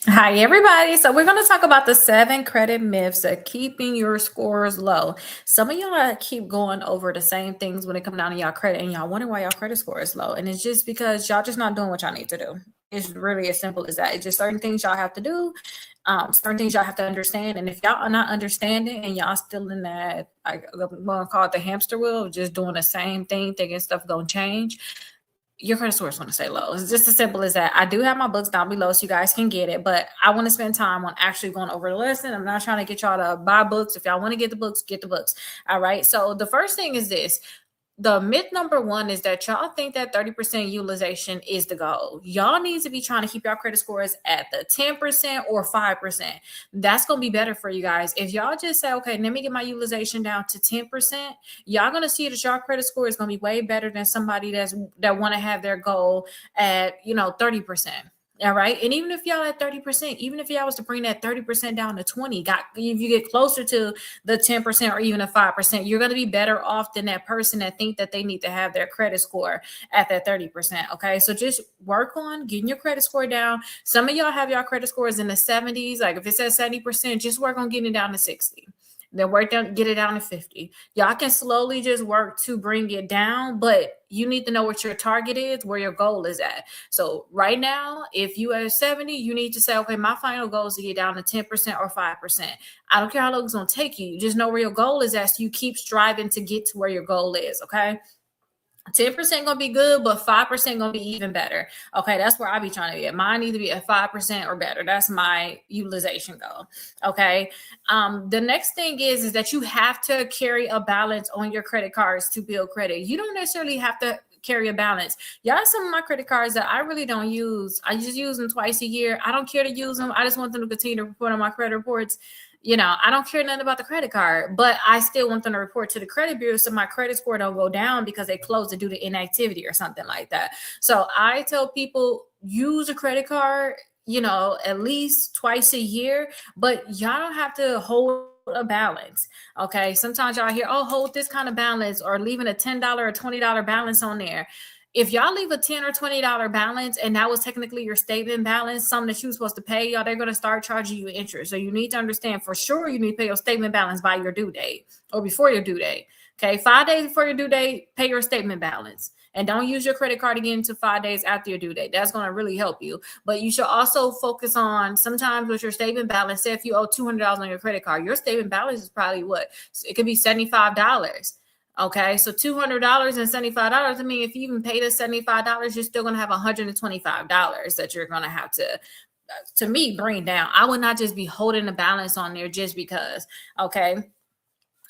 Hi, everybody. So, we're going to talk about the 7 credit myths that keeping your scores low. Some of y'all keep going over the same things when it comes down to y'all credit, and y'all wonder why y'all credit score is low. And it's just because y'all just not doing what y'all need to do. It's really as simple as that. It's just certain things y'all have to do, certain things y'all have to understand. And if y'all are not understanding and y'all still in that, I'm going to call it the hamster wheel, of just doing the same thing, thinking stuff going to change, your credit score is going to stay low. It's just as simple as that. I do have my books down below so you guys can get it, but I want to spend time on actually going over the lesson. I'm not trying to get y'all to buy books. If y'all want to get the books, get the books. All right. So the first thing is this: the myth number one is that y'all think that 30% utilization is the goal. Y'all need to be trying to keep y'all credit scores at the 10% or 5%. That's going to be better for you guys. If y'all just say, okay, let me get my utilization down to 10%, y'all going to see that your credit score is going to be way better than somebody that want to have their goal at, 30%. All right. And even if y'all at 30%, even if y'all was to bring that 30% down to 20, if you get closer to the 10% or even a 5%, you're going to be better off than that person that think that they need to have their credit score at that 30%. Okay. So just work on getting your credit score down. Some of y'all have y'all credit scores in the 70s. Like if it says 70%, just work on getting it down to 60. Then work down, get it down to 50. Y'all can slowly just work to bring it down, but you need to know what your target is, where your goal is at. So right now, if you at 70, you need to say, okay, my final goal is to get down to 10% or 5%. I don't care how long it's going to take you. You just know where your goal is at, so you keep striving to get to where your goal is. Okay. 10% gonna be good, but 5% gonna be even better. Okay, that's where I be trying to be at. Mine need to be at 5% or better. That's my utilization goal. Okay. The next thing is that you have to carry a balance on your credit cards to build credit. You don't necessarily have to carry a balance. Y'all have some of my credit cards that I really don't use. I just use them twice a year. I don't care to use them. I just want them to continue to report on my credit reports. I don't care nothing about the credit card, but I still want them to report to the credit bureau so my credit score don't go down because they closed it due to inactivity or something like that. So I tell people use a credit card, at least twice a year, but y'all don't have to hold a balance. Okay. Sometimes y'all hear, oh, hold this kind of balance or leaving a $10 or $20 balance on there. If y'all leave a $10 or $20 balance and that was technically your statement balance, something that you were supposed to pay, y'all, they're going to start charging you interest. So you need to understand for sure you need to pay your statement balance by your due date or before your due date. Okay, 5 days before your due date, pay your statement balance. And don't use your credit card again until 5 days after your due date. That's going to really help you. But you should also focus on sometimes with your statement balance. Say if you owe $200 on your credit card, your statement balance is probably what? It could be $75. Okay, so $200 and $75. I mean, if you even pay the $75, you're still gonna have $125 that you're gonna have to me, bring down. I would not just be holding the balance on there just because. Okay.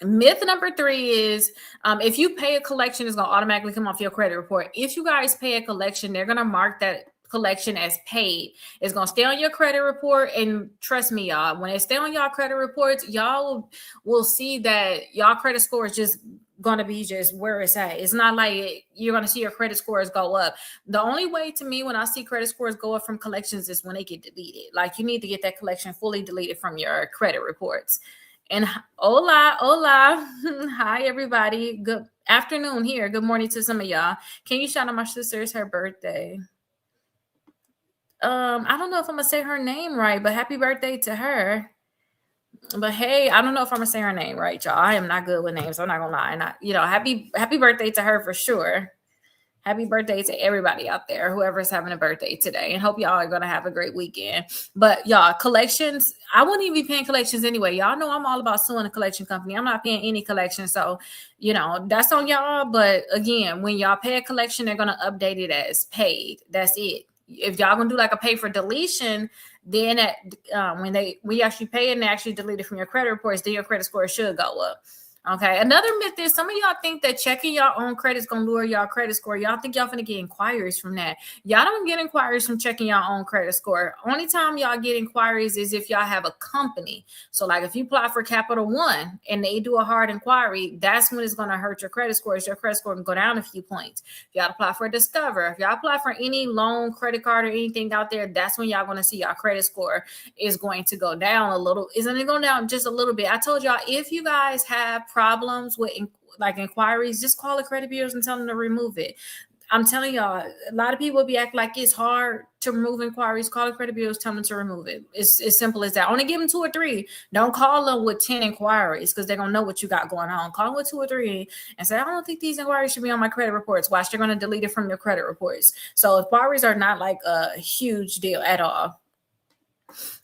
Myth number three is if you pay a collection, it's going to automatically come off your credit report. If you guys pay a collection, they're going to mark that collection as paid. It's going to stay on your credit report. And trust me, y'all, when it stay on y'all credit reports, y'all will see that y'all credit score is just going to be just where it's at. It's not like you're going to see your credit scores go up. The only way to me when I see credit scores go up from collections is when they get deleted. Like you need to get that collection fully deleted from your credit reports. And hola, hola. Hi, everybody. Good afternoon here. Good morning to some of y'all. Can you shout out my sister? It's her birthday. I don't know if I'm gonna say her name right, but happy birthday to her. But hey, I don't know if I'm gonna say her name right, y'all. I am not good with names. I'm not gonna lie. And happy birthday to her for sure. Happy birthday to everybody out there, whoever's having a birthday today, and hope y'all are going to have a great weekend. But y'all, collections, I wouldn't even be paying collections anyway. Y'all know I'm all about suing a collection company. I'm not paying any collection. So, that's on y'all. But again, when y'all pay a collection, they're going to update it as paid. That's it. If y'all going to do like a pay for deletion, then when we actually pay and they actually delete it from your credit reports, then your credit score should go up. Okay. Another myth is some of y'all think that checking your own credit is going to lower y'all credit score. Y'all think y'all finna get inquiries from that. Y'all don't get inquiries from checking your own credit score. Only time y'all get inquiries is if y'all have a company. So like if you apply for Capital One and they do a hard inquiry, that's when it's going to hurt your credit score. Your credit score can go down a few points. If y'all apply for Discover, if y'all apply for any loan, credit card, or anything out there, that's when y'all going to see y'all credit score is going to go down a little. Isn't it going down just a little bit? I told y'all, if you guys have problems with like inquiries, just call the credit bureaus and tell them to remove it. I'm telling y'all, a lot of people be acting like it's hard to remove inquiries. Call the credit bureaus, tell them to remove it. It's as simple as that. Only give them 2 or 3. Don't call them with 10 inquiries because they're gonna know what you got going on. Call them with 2 or 3 and say, I don't think these inquiries should be on my credit reports. Watch, they're gonna delete it from your credit reports. So inquiries are not like a huge deal at all.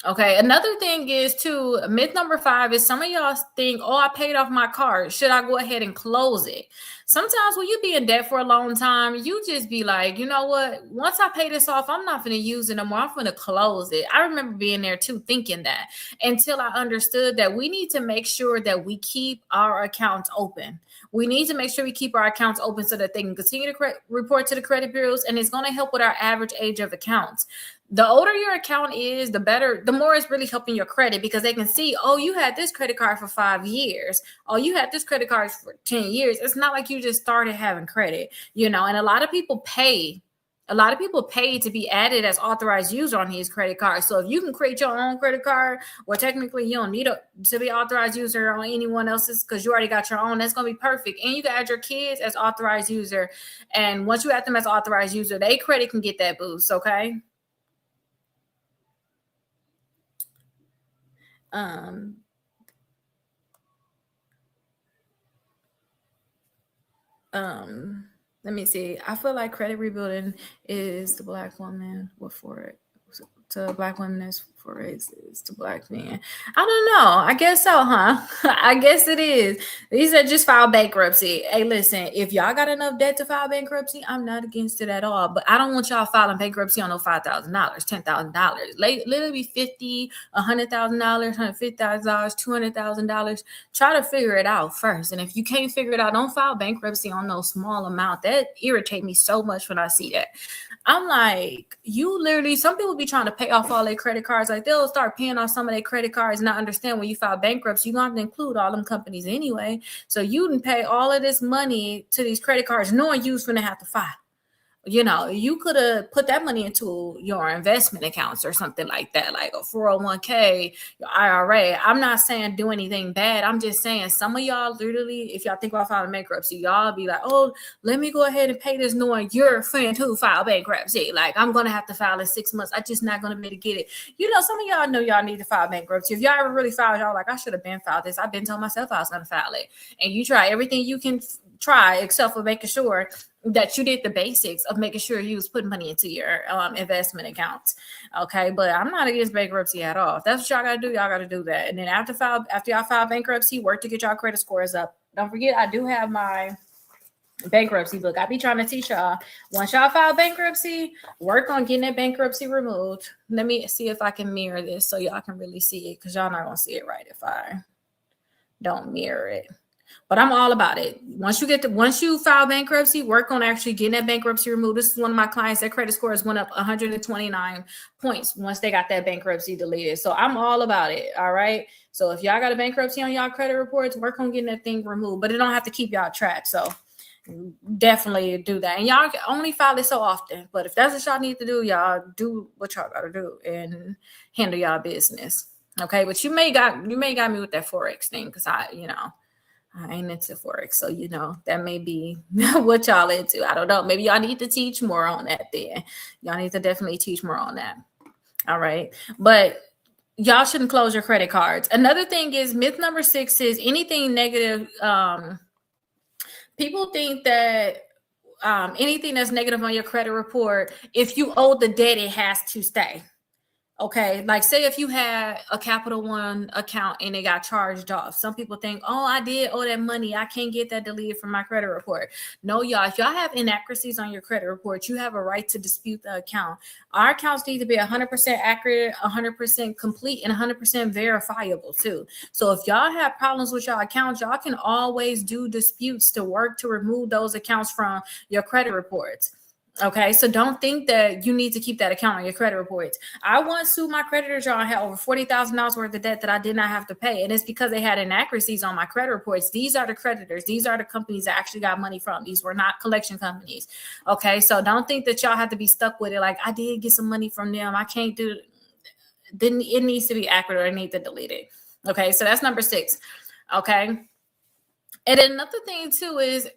Okay, another thing is too, myth number 5 is some of y'all think, oh, I paid off my card. Should I go ahead and close it? Sometimes when you be in debt for a long time, you just be like, you know what? Once I pay this off, I'm not going to use it no more. I'm going to close it. I remember being there too, thinking that until I understood that we need to make sure that we keep our accounts open. We need to make sure we keep our accounts open so that they can continue to report to the credit bureaus, and it's going to help with our average age of accounts. The older your account is, the better, the more it's really helping your credit because they can see, oh, you had this credit card for 5 years. Oh, you had this credit card for 10 years. It's not like you just started having credit, and a lot of people pay. A lot of people pay to be added as authorized user on these credit cards. So if you can create your own credit card, well, technically you don't need to be authorized user on anyone else's because you already got your own. That's going to be perfect. And you can add your kids as authorized user. And once you add them as authorized user, their credit can get that boost, okay? Um, Let me see. I feel like credit rebuilding is the black woman. What for it? To black women is for races to black men. I don't know. I guess so, huh? I guess it is. These are just file bankruptcy. Hey, listen, if y'all got enough debt to file bankruptcy, I'm not against it at all. But I don't want y'all filing bankruptcy on no $5,000, $10,000. Literally $50,000, $100,000, $150,000, $200,000. Try to figure it out first. And if you can't figure it out, don't file bankruptcy on no small amount. That irritates me so much when I see that. I'm like, you literally, some people be trying to pay off all their credit cards. Like they'll start paying off some of their credit cards and not understand when you file bankruptcy, you're going to have to include all them companies anyway. So you can pay all of this money to these credit cards knowing you're going to have to file. You could have put that money into your investment accounts or something like that, like a 401k, your IRA. I'm not saying do anything bad. I'm just saying some of y'all literally, if y'all think about filing bankruptcy, y'all be like, oh, let me go ahead and pay this knowing you're a friend who filed bankruptcy. Like I'm going to have to file in 6 months. I'm just not going to be able to get it. Some of y'all know y'all need to file bankruptcy. If y'all ever really filed, y'all like, I should have been filed this. I've been telling myself I was going to file it. And you try everything you can try except for making sure that you did the basics of making sure you was putting money into your investment accounts. Okay. But I'm not against bankruptcy at all. If that's what y'all got to do, y'all got to do that. And then after y'all file bankruptcy, work to get y'all credit scores up. Don't forget, I do have my bankruptcy book. I be trying to teach y'all, once y'all file bankruptcy, work on getting that bankruptcy removed. Let me see if I can mirror this so y'all can really see it, because y'all not going to see it right if I don't mirror it. But I'm all about it. Once you file bankruptcy, work on actually getting that bankruptcy removed. This is one of my clients. Their credit scores went up 129 points once they got that bankruptcy deleted. So I'm all about it. All right. So if y'all got a bankruptcy on y'all credit reports, work on getting that thing removed. But it don't have to keep y'all trapped. So definitely do that. And y'all can only file it so often. But if that's what y'all need to do, y'all do what y'all got to do and handle y'all business. Okay. But you may got me with that Forex thing because I ain't into Forex. So, that may be what y'all into. I don't know. Maybe y'all need to teach more on that then. Y'all need to definitely teach more on that. All right. But y'all shouldn't close your credit cards. Another thing is myth number 6 is anything negative. People think that anything that's negative on your credit report, if you owe the debt, it has to stay. Okay, like say if you had a Capital One account and it got charged off. Some people think, oh, I did owe that money. I can't get that deleted from my credit report. No, y'all, if y'all have inaccuracies on your credit report, you have a right to dispute the account. Our accounts need to be 100% accurate, 100% complete, and 100% verifiable too. So if y'all have problems with your accounts, y'all can always do disputes to work to remove those accounts from your credit reports. Okay, so don't think that you need to keep that account on your credit reports. I once sued my creditors, y'all. I had over $40,000 worth of debt that I did not have to pay. And it's because they had inaccuracies on my credit reports. These are the creditors. These are the companies that actually got money from. These were not collection companies. Okay, so don't think that y'all have to be stuck with it. Like, I did get some money from them. I can't do it. Then it needs to be accurate or I need to delete it. Okay, so that's number 6. Okay. And then another thing too is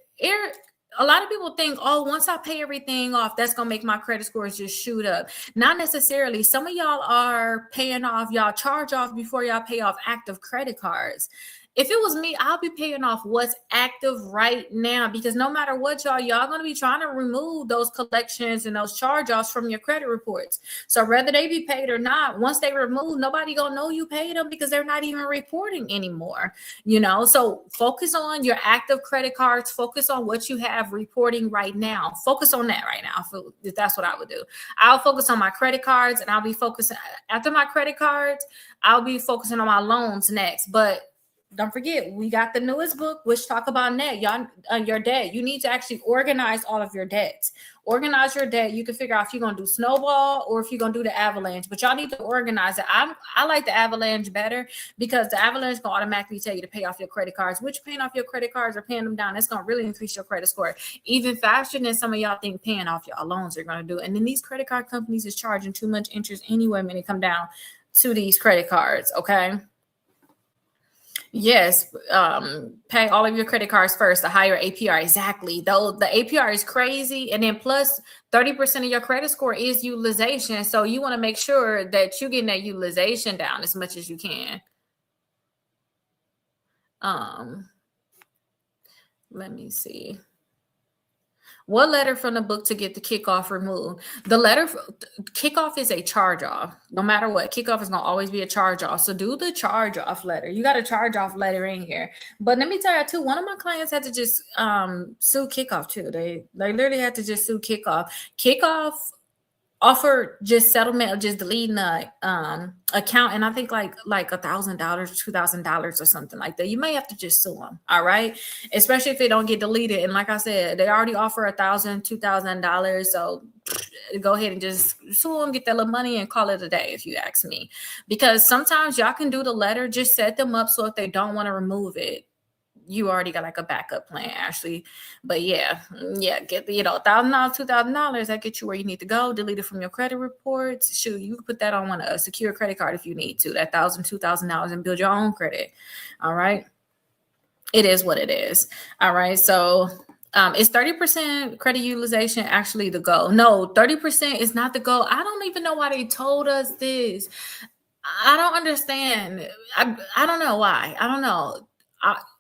a lot of people think, oh, once I pay everything off, that's gonna make my credit scores just shoot up. Not necessarily. Some of y'all are paying off, y'all charge off before y'all pay off active credit cards. If it was me, I'll be paying off what's active right now, because no matter what, y'all gonna be trying to remove those collections and those charge-offs from your credit reports. So whether they be paid or not, once they remove, nobody gonna know you paid them because they're not even reporting anymore. So focus on your active credit cards, focus on what you have reporting right now. Focus on that right now. If that's what I would do. I'll focus on my credit cards, and I'll be focusing after my credit cards, I'll be focusing on my loans next. But don't forget, we got the newest book, which talk about net, y'all, your debt. You need to actually organize all of your debts. Organize your debt. You can figure out if you're gonna do snowball or if you're gonna do the avalanche. But y'all need to organize it. I like the avalanche better, because the avalanche gonna automatically tell you to pay off your credit cards. Which paying off your credit cards or paying them down, it's gonna really increase your credit score even faster than some of y'all think paying off your loans are gonna do. And then these credit card companies is charging too much interest anyway when it come down to these credit cards. Okay. Yes, pay all of your credit cards first, the higher APR. Exactly. Though the APR is crazy. And then plus 30% of your credit score is utilization. So you want to make sure that you're getting that utilization down as much as you can. Let me see. What letter from the book to get the kickoff removed? The letter kickoff is a charge off. No matter what, kickoff is gonna always be a charge off. So do the charge off letter. You got a charge off letter in here. But let me tell you too, one of my clients had to just sue kickoff too. They literally had to just sue kickoff. Kickoff offer just settlement of just deleting the account, and I think like $1,000, $2,000 or something like that. You may have to just sue them, all right? Especially if they don't get deleted. And like I said, they already offer $1,000, $2,000. So go ahead and just sue them, get that little money, and call it a day, if you ask me. Because sometimes y'all can do the letter, just set them up so if they don't want to remove it, you already got like a backup plan, Ashley. But yeah, get $1,000, $2,000. That gets you where you need to go. Delete it from your credit reports. Shoot, you can put that on a secure credit card if you need to. That $1,000, $2,000, and build your own credit. All right, it is what it is. All right, so is 30% credit utilization actually the goal? No, 30% is not the goal. I don't even know why they told us this. I don't understand. I don't know why. I don't know.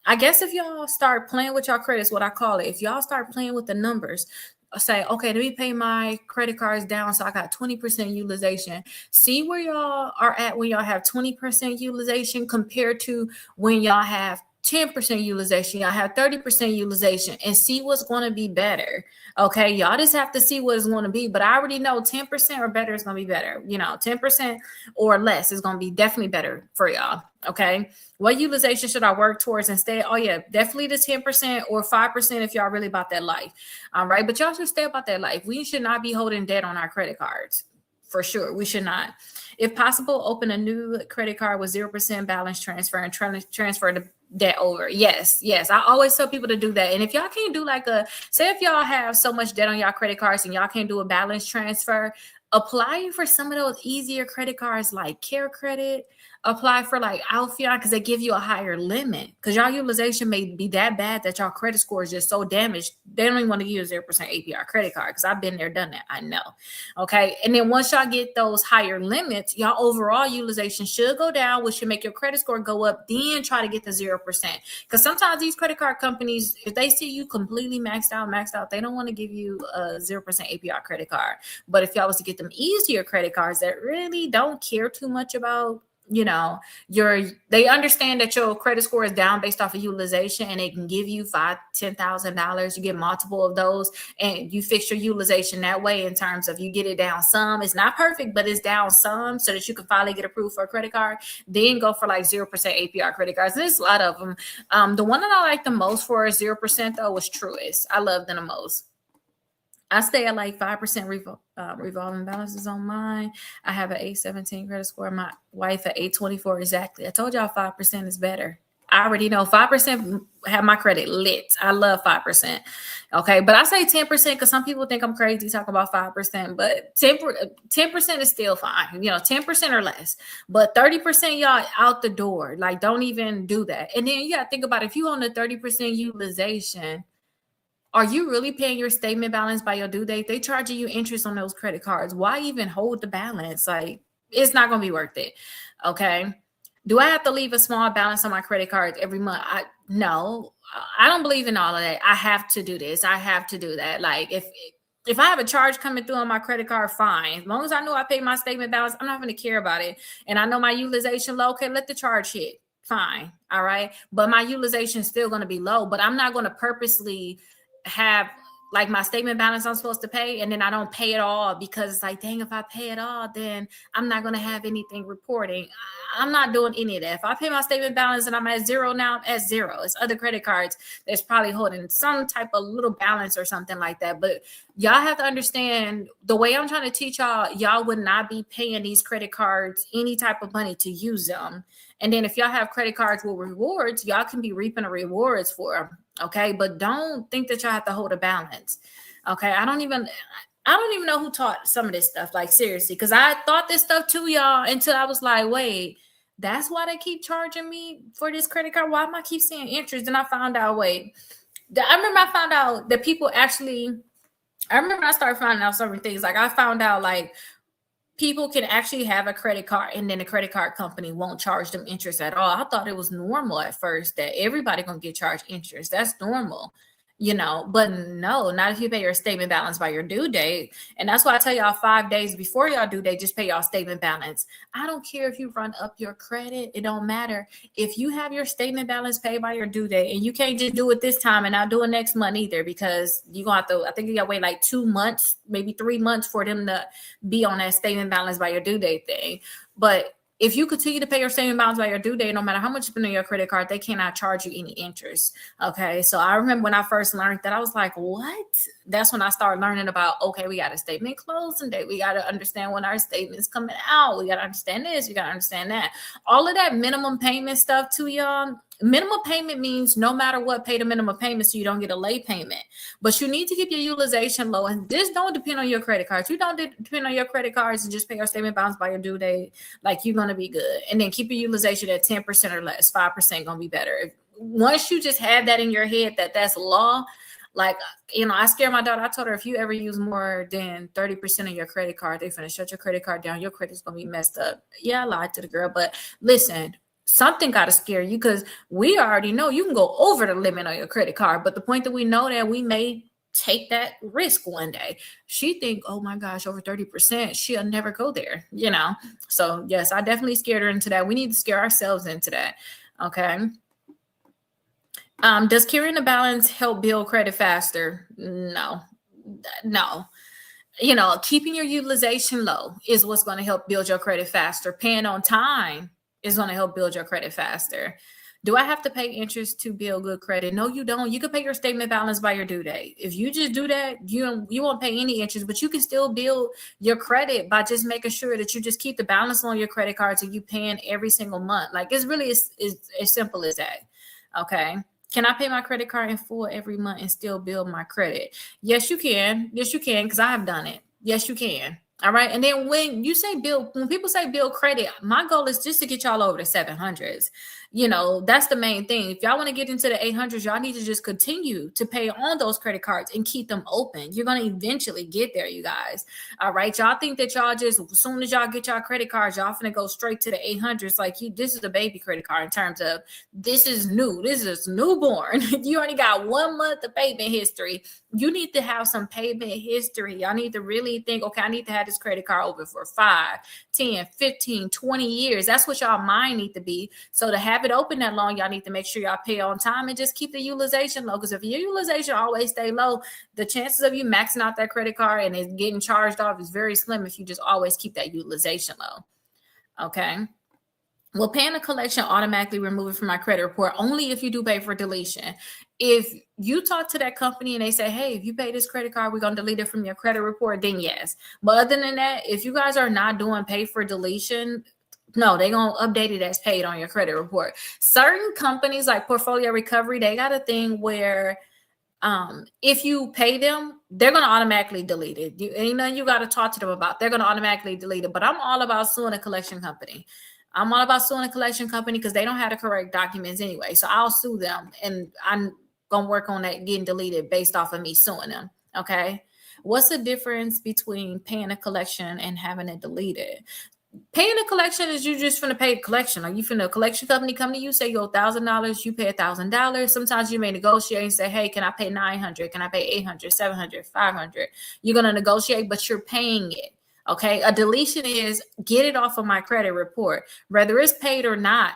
I guess if y'all start playing with your credits, what I call it, if y'all start playing with the numbers, say, okay, let me pay my credit cards down so I got 20% utilization. See where y'all are at when y'all have 20% utilization compared to when y'all have 10% utilization, y'all have 30% utilization, and see what's going to be better. Okay, y'all just have to see what it's going to be. But I already know 10% or better is going to be better. 10% or less is going to be definitely better for y'all. Okay, what utilization should I work towards instead? Oh yeah, definitely the 10% or 5% if y'all really about that life. All right, but y'all should stay about that life. We should not be holding debt on our credit cards. For sure, we should not. If possible, open a new credit card with 0% balance transfer and transfer the debt over. Yes. I always tell people to do that. And if y'all can't do say if y'all have so much debt on y'all credit cards and y'all can't do a balance transfer, apply for some of those easier credit cards like Care Credit. Apply for like Alphion, because they give you a higher limit, because y'all utilization may be that bad that y'all credit score is just so damaged they don't even want to use 0% APR credit card, because I've been there, done that. I know. Okay, and then once y'all get those higher limits, y'all overall utilization should go down, which should make your credit score go up. Then try to get to 0%, because sometimes these credit card companies, if they see you completely maxed out, they don't want to give you a 0% APR credit card. But if y'all was to get them easier credit cards that really don't care too much about they understand that your credit score is down based off of utilization, and they can give you $5,000-$10,000. You get multiple of those, and you fix your utilization that way in terms of you get it down some. It's not perfect, but it's down some so that you can finally get approved for a credit card. Then go for like 0% APR credit cards. There's a lot of them. The one that I like the most for 0% though was Truist. I love them the most. I stay at like 5% revolving balances on mine. I have an 817 credit score. My wife at 824 exactly. I told y'all 5% is better. I already know 5% have my credit lit. I love 5%. Okay, but I say 10% because some people think I'm crazy talking about 5%, but 10% is still fine. 10% or less. But 30% y'all out the door. Like, don't even do that. And then you got to think about if you on the 30% utilization, Are you really paying your statement balance by your due date? They charging you interest on those credit cards. Why even hold the balance? Like, it's not going to be worth it. Okay. Do I have to leave a small balance on my credit cards every month? No, I don't believe in all of that. I have to do this. I have to do that. Like, if I have a charge coming through on my credit card, fine. As long as I know I paid my statement balance, I'm not going to care about it. And I know my utilization low. Okay, let the charge hit. Fine. All right. But my utilization is still going to be low. But I'm not going to purposely have like my statement balance I'm supposed to pay, and then I don't pay it all because it's like, dang, if I pay it all, then I'm not going to have anything reporting. I'm not doing any of that. If I pay my statement balance and I'm at zero now, I'm at zero. It's other credit cards that's probably holding some type of little balance or something like that. But y'all have to understand, the way I'm trying to teach y'all would not be paying these credit cards any type of money to use them. And then if y'all have credit cards with rewards, y'all can be reaping the rewards for them. Okay. But don't think that y'all have to hold a balance. Okay. I don't even know who taught some of this stuff. Like, seriously, because I thought this stuff too, y'all, until I was like, wait, that's why they keep charging me for this credit card. Why am I keep seeing interest? And I found out, wait, I remember I found out that people actually, I remember I started finding out certain things. Like, I found out like people can actually have a credit card and then the credit card company won't charge them interest at all. I thought it was normal at first that everybody gonna get charged interest. That's normal, but no, not if you pay your statement balance by your due date. And that's why I tell y'all 5 days before y'all due date, just pay y'all statement balance. I don't care if you run up your credit. It don't matter. If you have your statement balance paid by your due date, and you can't just do it this time and not do it next month either, because you're gonna have to, I think you gotta wait like 2 months, maybe 3 months for them to be on that statement balance by your due date thing. But if you continue to pay your statement balance by your due date, no matter how much you spend on your credit card, they cannot charge you any interest. Okay. So I remember when I first learned that, I was like, what? That's when I started learning about, okay, we got a statement closing date. We got to understand when our statement's coming out. We got to understand this. We got to understand that. All of that minimum payment stuff too, y'all. Minimum payment means no matter what, pay the minimum payment so you don't get a late payment. But you need to keep your utilization low. And this don't depend on your credit cards. You don't depend on your credit cards and just pay your statement balance by your due date. Like, you're going to be good. And then keep your utilization at 10% or less. 5% going to be better. Once you just have that in your head that that's law, like, I scared my daughter. I told her, if you ever use more than 30% of your credit card, they're going to shut your credit card down. Your credit's going to be messed up. Yeah, I lied to the girl. But listen, something got to scare you, because we already know you can go over the limit on your credit card. But the point that we know that we may take that risk one day. She think, oh my gosh, over 30%, she'll never go there, So yes, I definitely scared her into that. We need to scare ourselves into that. Okay. Does carrying a balance help build credit faster? No. Keeping your utilization low is what's going to help build your credit faster. Paying on time is going to help build your credit faster. Do I have to pay interest to build good credit? No, you don't. You can pay your statement balance by your due date. If you just do that, you won't pay any interest, but you can still build your credit by just making sure that you just keep the balance on your credit cards and you paying every single month. Like, it's really as simple as that. Okay. Can I pay my credit card in full every month and still build my credit? Yes, you can. Yes, you can, because I have done it. Yes, you can. All right. And then when people say build credit, my goal is just to get y'all over the 700s. That's the main thing. If y'all want to get into the 800s, y'all need to just continue to pay on those credit cards and keep them open. You're going to eventually get there, you guys. All right. Y'all think that y'all just, as soon as y'all get y'all credit cards, y'all finna go straight to the 800s. Like, this is a baby credit card in terms of, this is new. This is newborn. You only got 1 month of payment history. You need to have some payment history. Y'all need to really think, okay, I need to have this credit card open for 5, 10, 15, 20 years. That's what y'all mind need to be. So to have it open that long, y'all need to make sure y'all pay on time and just keep the utilization low. Because if your utilization always stay low, the chances of you maxing out that credit card and it getting charged off is very slim if you just always keep that utilization low. Okay. Will paying a collection automatically remove it from my credit report? Only if you do pay for deletion. If you talk to that company and they say, hey, if you pay this credit card, we're going to delete it from your credit report, then yes. But other than that, if you guys are not doing pay for deletion, no, they're going to update it as paid on your credit report. Certain companies like Portfolio Recovery, they got a thing where if you pay them, they're going to automatically delete it. You got to talk to them about, they're going to automatically delete it. But I'm all about suing a collection company. I'm all about suing a collection company because they don't have the correct documents anyway. So I'll sue them and I'm gonna work on that getting deleted based off of me suing them. Okay. What's the difference between paying a collection and having it deleted? Paying a collection is you just finna pay a collection. Like you finna, a collection company come to you, say yo $1,000, you pay $1,000. Sometimes you may negotiate and say, hey, can I pay 900? Can I pay 800, 700, 500? You're gonna negotiate, but you're paying it. Okay. A deletion is get it off of my credit report, whether it's paid or not.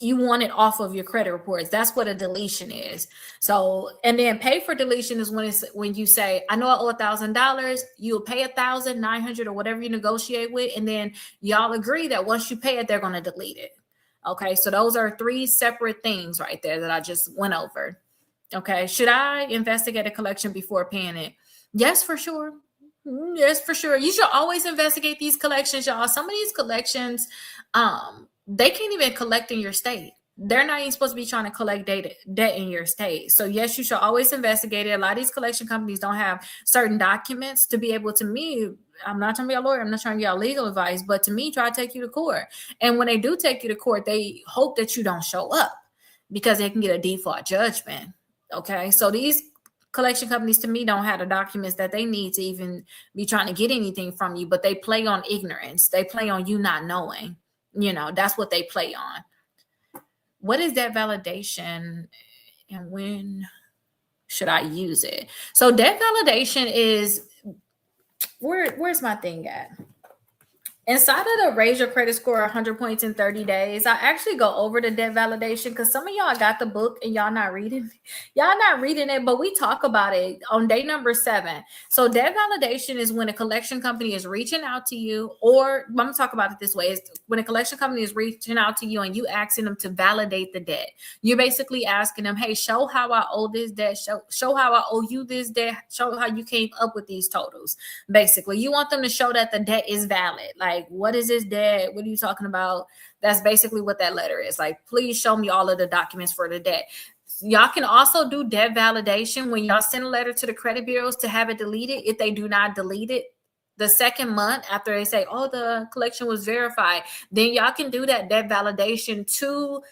You want it off of your credit reports. That's what a deletion is. So, and then pay for deletion is when you say, I know I owe $1,000, you'll pay 1,900 or whatever you negotiate with, and then y'all agree that once you pay it, they're going to delete it. Okay, so those are three separate things right there that I just went over. Okay, should I investigate a collection before paying it? Yes, for sure. Yes, for sure. You should always investigate these collections, y'all. Some of these collections, they can't even collect in your state. They're not even supposed to be trying to collect debt in your state. So yes, you should always investigate it. A lot of these collection companies don't have certain documents to be able to me. I'm not trying to be a lawyer. I'm not trying to give y'all legal advice, but to me, try to take you to court. And when they do take you to court, they hope that you don't show up because they can get a default judgment. Okay. So these collection companies to me don't have the documents that they need to even be trying to get anything from you, but they play on ignorance. They play on you not knowing. That's what they play on. What is debt validation and when should I use it? So debt validation is where's my thing at? Inside of the raise your credit score 100 points in 30 days, I actually go over the debt validation because some of y'all got the book and y'all not reading it, but we talk about it on day number 7. So debt validation is when a collection company is reaching out to you, or I'm going to talk about it this way. It's when a collection company is reaching out to you and you asking them to validate the debt. You're basically asking them, hey, show how I owe this debt, show how I owe you this debt, show how you came up with these totals. Basically, you want them to show that the debt is valid. Like, what is this debt? What are you talking about? That's basically what that letter is. Like, please show me all of the documents for the debt. Y'all can also do debt validation when y'all send a letter to the credit bureaus to have it deleted. If they do not delete it the second month after they say, oh, the collection was verified, then y'all can do that debt validation to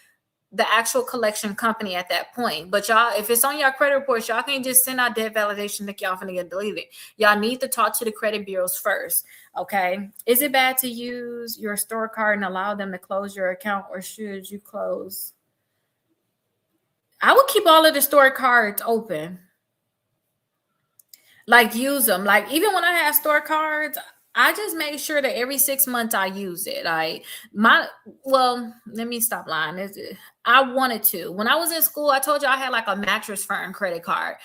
the actual collection company at that point. But y'all, if it's on your credit reports, y'all can't just send out debt validation that y'all finna get deleted. Y'all need to talk to the credit bureaus first. Okay. Is it bad to use your store card and allow them to close your account, or should you close? I would keep all of the store cards open. Like, use them. Like, even when I have store cards, I just make sure that every 6 months I use it. Let me stop lying. I wanted to. When I was in school, I told you I had like a Mattress Firm credit card.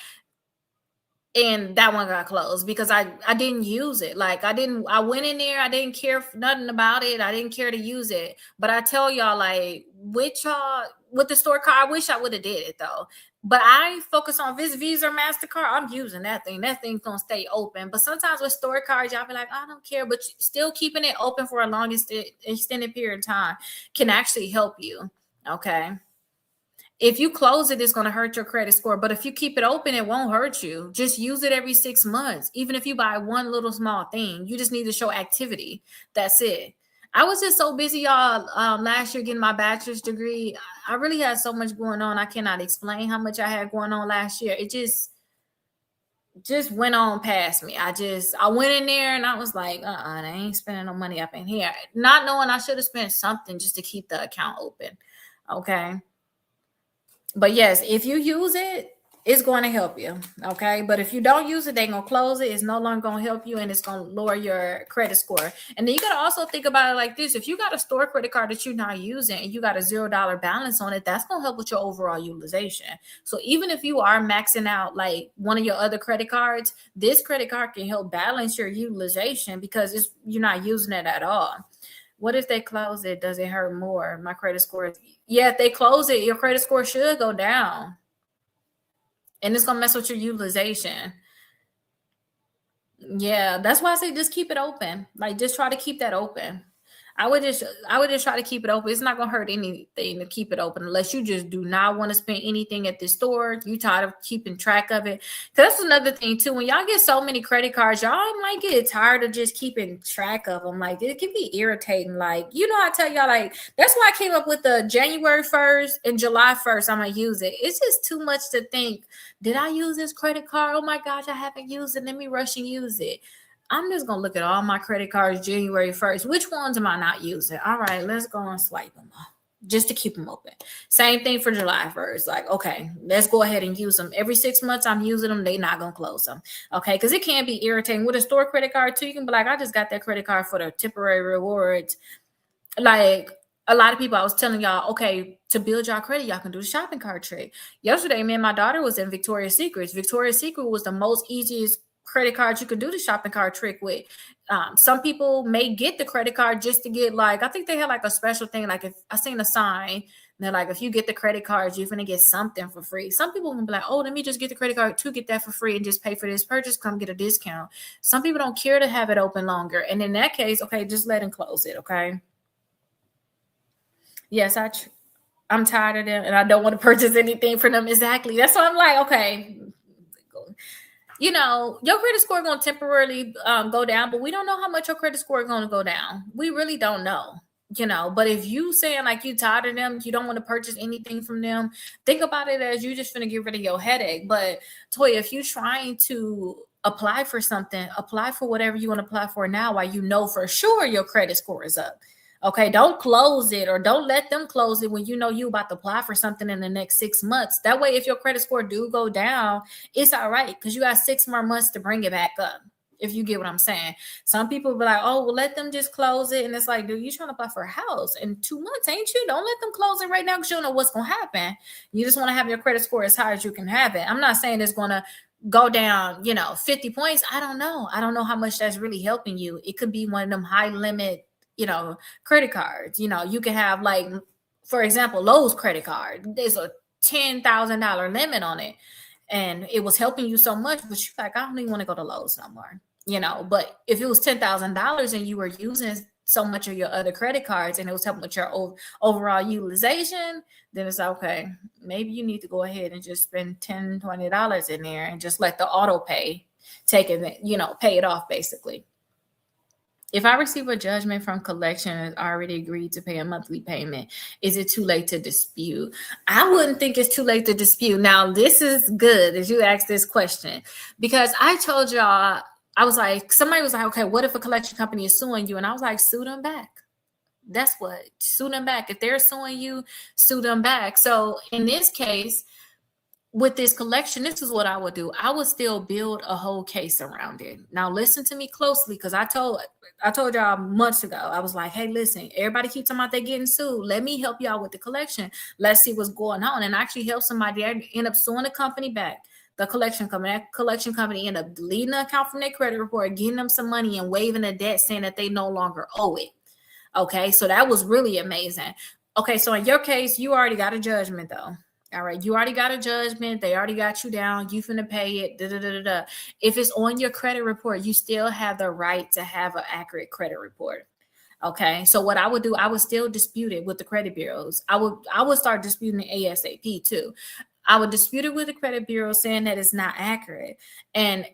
And that one got closed because I didn't use it. Like, I went in there, I didn't care nothing about it. I didn't care to use it. But I tell y'all, like, with the store card, I wish I would have did it though. But I focus on this Visa or MasterCard. I'm using that thing. That thing's gonna stay open. But sometimes with store cards, y'all be like, I don't care. But still keeping it open for a long extended period of time can actually help you. Okay. If you close it, it's going to hurt your credit score. But if you keep it open, it won't hurt you. Just use it every 6 months. Even if you buy one little small thing, you just need to show activity. That's it. I was just so busy, y'all, last year getting my bachelor's degree. I really had so much going on. I cannot explain how much I had going on last year. It just went on past me. I went in there and I was like, I ain't spending no money up in here. Not knowing I should have spent something just to keep the account open. Okay. But yes, if you use it, it's going to help you. Okay. But if you don't use it, they're going to close it. It's no longer going to help you, and it's going to lower your credit score. And then you got to also think about it like this. If you got a store credit card that you're not using and you got a $0 balance on it, that's going to help with your overall utilization. So even if you are maxing out like one of your other credit cards, this credit card can help balance your utilization because you're not using it at all. What if they close it? Does it hurt more? My credit score if they close it, your credit score should go down. And it's going to mess with your utilization. Yeah, that's why I say just keep it open. Like, just try to keep that open. I would just try to keep it open. It's not gonna hurt anything to keep it open unless you just do not want to spend anything at the store. You tired of keeping track of it. 'Cause that's another thing too. When y'all get so many credit cards, y'all might get tired of just keeping track of them. Like it can be irritating. Like, I tell y'all, like, that's why I came up with the January 1st and July 1st. I'm gonna use it. It's just too much to think. Did I use this credit card? Oh my gosh, I haven't used it. Let me rush and use it. I'm just gonna look at all my credit cards January 1st. Which ones am I not using? All right, let's go and swipe them off just to keep them open. Same thing for July 1st. Like, okay, let's go ahead and use them. Every 6 months I'm using them, they not gonna close them. Okay, because it can be irritating. With a store credit card too, you can be like, I just got that credit card for the temporary rewards. Like a lot of people, I was telling y'all, okay, to build y'all credit, y'all can do the shopping cart trick. Yesterday, me and my daughter was in Victoria's Secret. Victoria's Secret was the most easiest credit card you could do the shopping cart trick with. Some people may get the credit card just to get, like, I think they had like a special thing. Like if I seen a sign, they're like, if you get the credit cards, you're gonna get something for free. Some people can be like, oh, let me just get the credit card to get that for free and just pay for this purchase, come get a discount. Some people don't care to have it open longer. And in that case, okay, just let them close it, okay? Yes, I'm tired of them and I don't want to purchase anything for them. Exactly. That's why I'm like, okay, your credit score going to temporarily go down, but we don't know how much your credit score is going to go down. We really don't know. But if you saying like you tired of them, you don't want to purchase anything from them, think about it as you just gonna get rid of your headache. But Toya, if you trying to apply for something, apply for whatever you want to apply for now while you know for sure your credit score is up. Okay, don't close it or don't let them close it when you know you about to apply for something in the next 6 months. That way, if your credit score do go down, it's all right because you got 6 more months to bring it back up. If you get what I'm saying. Some people be like, oh, well, let them just close it. And it's like, dude, you trying to apply for a house in 2 months, ain't you? Don't let them close it right now because you don't know what's going to happen. You just want to have your credit score as high as you can have it. I'm not saying it's going to go down, 50 points. I don't know. I don't know how much that's really helping you. It could be one of them high limit, credit cards. You can have, like, for example, Lowe's credit card. There's a $10,000 limit on it. And it was helping you so much, but you're like, I don't even want to go to Lowe's no more. But if it was $10,000 and you were using so much of your other credit cards and it was helping with your overall utilization, then it's okay. Maybe you need to go ahead and just spend $10, $20 in there and just let the auto pay take it, pay it off basically. If I receive a judgment from collection and already agreed to pay a monthly payment, is it too late to dispute? I wouldn't think it's too late to dispute. Now, this is good that you asked this question because I told y'all, I was like, somebody was like, okay, what if a collection company is suing you? And I was like, sue them back. That's what, sue them back. If they're suing you, sue them back. So in this case, with this collection, this is what I would do. I would still build a whole case around it. Now, listen to me closely because I told y'all months ago, I was like, hey, listen, everybody keeps talking about they're getting sued. Let me help y'all with the collection. Let's see what's going on. And I actually help somebody end up suing the company back. The collection company, that collection company end up deleting the account from their credit report, getting them some money and waiving the debt, saying that they no longer owe it. Okay, so that was really amazing. Okay, so in your case, you already got a judgment though. All right, you already got a judgment. They already got you down. You finna pay it. Da, da, da, da, da. If it's on your credit report, you still have the right to have an accurate credit report. Okay, so what I would do, I would still dispute it with the credit bureaus. I would start disputing it ASAP too. I would dispute it with the credit bureau saying that it's not accurate. And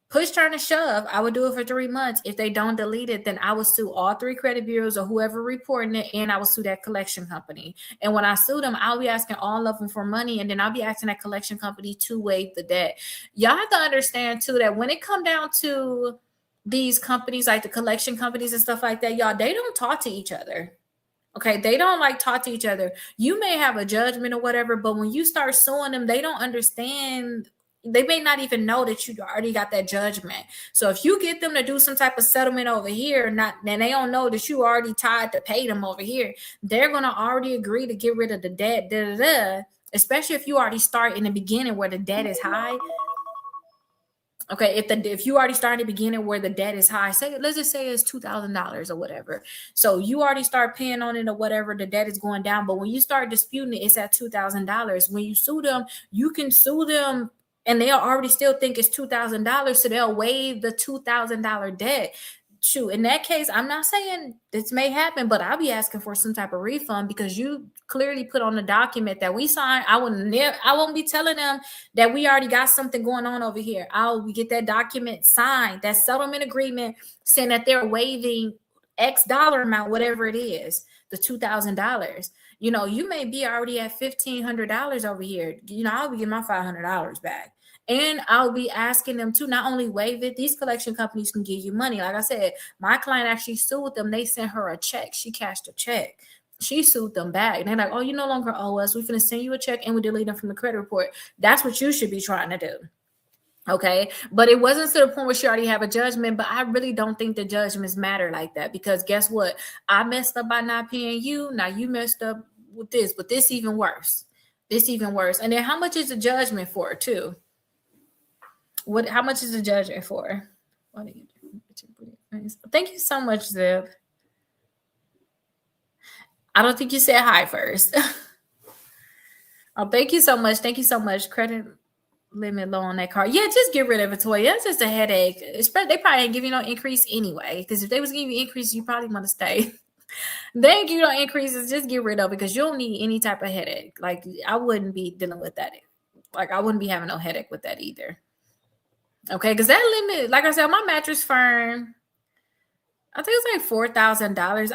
push, turn, and shove, I would do it for 3 months. If they don't delete it, then I would sue all 3 credit bureaus or whoever reporting it, and I would sue that collection company. And when I sue them, I'll be asking all of them for money, and then I'll be asking that collection company to waive the debt. Y'all have to understand, too, that when it come down to these companies, like the collection companies and stuff like that, y'all, they don't talk to each other. Okay, they don't like talk to each other. You may have a judgment or whatever, but when you start suing them, they don't understand. They may not even know that you already got that judgment. So if you get them to do some type of settlement over here, then they don't know that you already tied to pay them over here. They're gonna already agree to get rid of the debt, especially if you already start in the beginning where the debt is high. Okay, if you already started at the beginning where the debt is high, let's just say it's $2,000 or whatever. So you already start paying on it or whatever, the debt is going down. But when you start disputing it, it's at $2,000. When you sue them, you can sue them and they'll already still think it's $2,000. So they'll waive the $2,000 debt shoot, in that case, I'm not saying this may happen, but I'll be asking for some type of refund because you clearly put on the document that we signed. I won't be telling them that we already got something going on over here. I'll get that document signed, that settlement agreement saying that they're waiving X dollar amount, whatever it is, the $2,000. You may be already at $1,500 over here. I'll be getting my $500 back. And I'll be asking them to not only waive it, these collection companies can give you money. Like I said, my client actually sued them. They sent her a check. She cashed a check. She sued them back. And they're like, oh, you no longer owe us. We're going to send you a check and we delete them from the credit report. That's what you should be trying to do. Okay. But it wasn't to the point where she already have a judgment. But I really don't think the judgments matter like that, because guess what? I messed up by not paying you. Now you messed up with this, but this even worse. And then how much is the judgment for too? How much is the judgment for? Thank you so much, Zip. I don't think you said hi first. Oh, thank you so much. Credit limit low on that card. Yeah, just get rid of it, Toya. It's just a headache. They probably ain't giving you no increase anyway. Because if they was giving you increase, you probably want to stay. They ain't giving you no increases. Just get rid of it because you don't need any type of headache. Like, I wouldn't be dealing with that. Like, I wouldn't be having no headache with that either. Okay, because that limit, like I said, my mattress firm, I think it's like $4,000.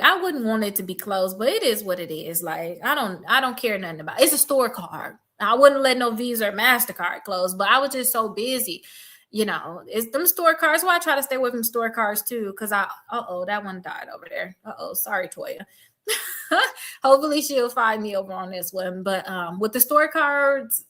I wouldn't want it to be closed, but it is what it is. Like, I don't care nothing about it. It's a store card. I wouldn't let no Visa or MasterCard close, but I was just so busy. It's them store cards. Why I try to stay away from store cards too, because that one died over there. Sorry, Toya. Hopefully she'll find me over on this one. But with the store cards,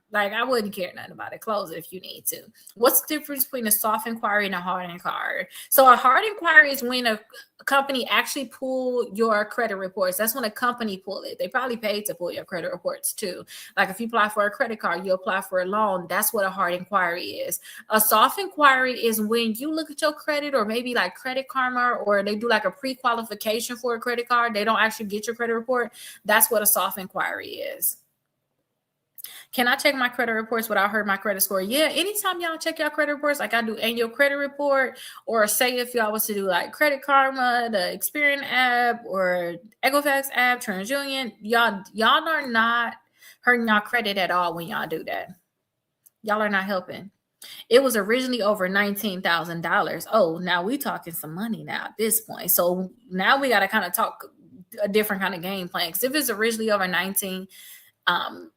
like, I wouldn't care nothing about it. Close it if you need to. What's the difference between a soft inquiry and a hard inquiry? So a hard inquiry is when a company actually pull your credit reports. That's when a company pull it. They probably paid to pull your credit reports too. Like if you apply for a credit card, you apply for a loan. That's what a hard inquiry is. A soft inquiry is when you look at your credit, or maybe like Credit Karma, or they do like a pre-qualification for a credit card. They don't actually get your credit report. That's what a soft inquiry is. Can I check my credit reports without hurting my credit score? Yeah, anytime y'all check your credit reports, like I do annual credit report, or say if y'all was to do like Credit Karma, the Experian app, or Equifax app, TransUnion, y'all are not hurting y'all credit at all when y'all do that. Y'all are not helping. It was originally over $19,000. Oh, now we talking some money now at this point. So now we got to kind of talk a different kind of game plan. Because if it's originally over $19,000,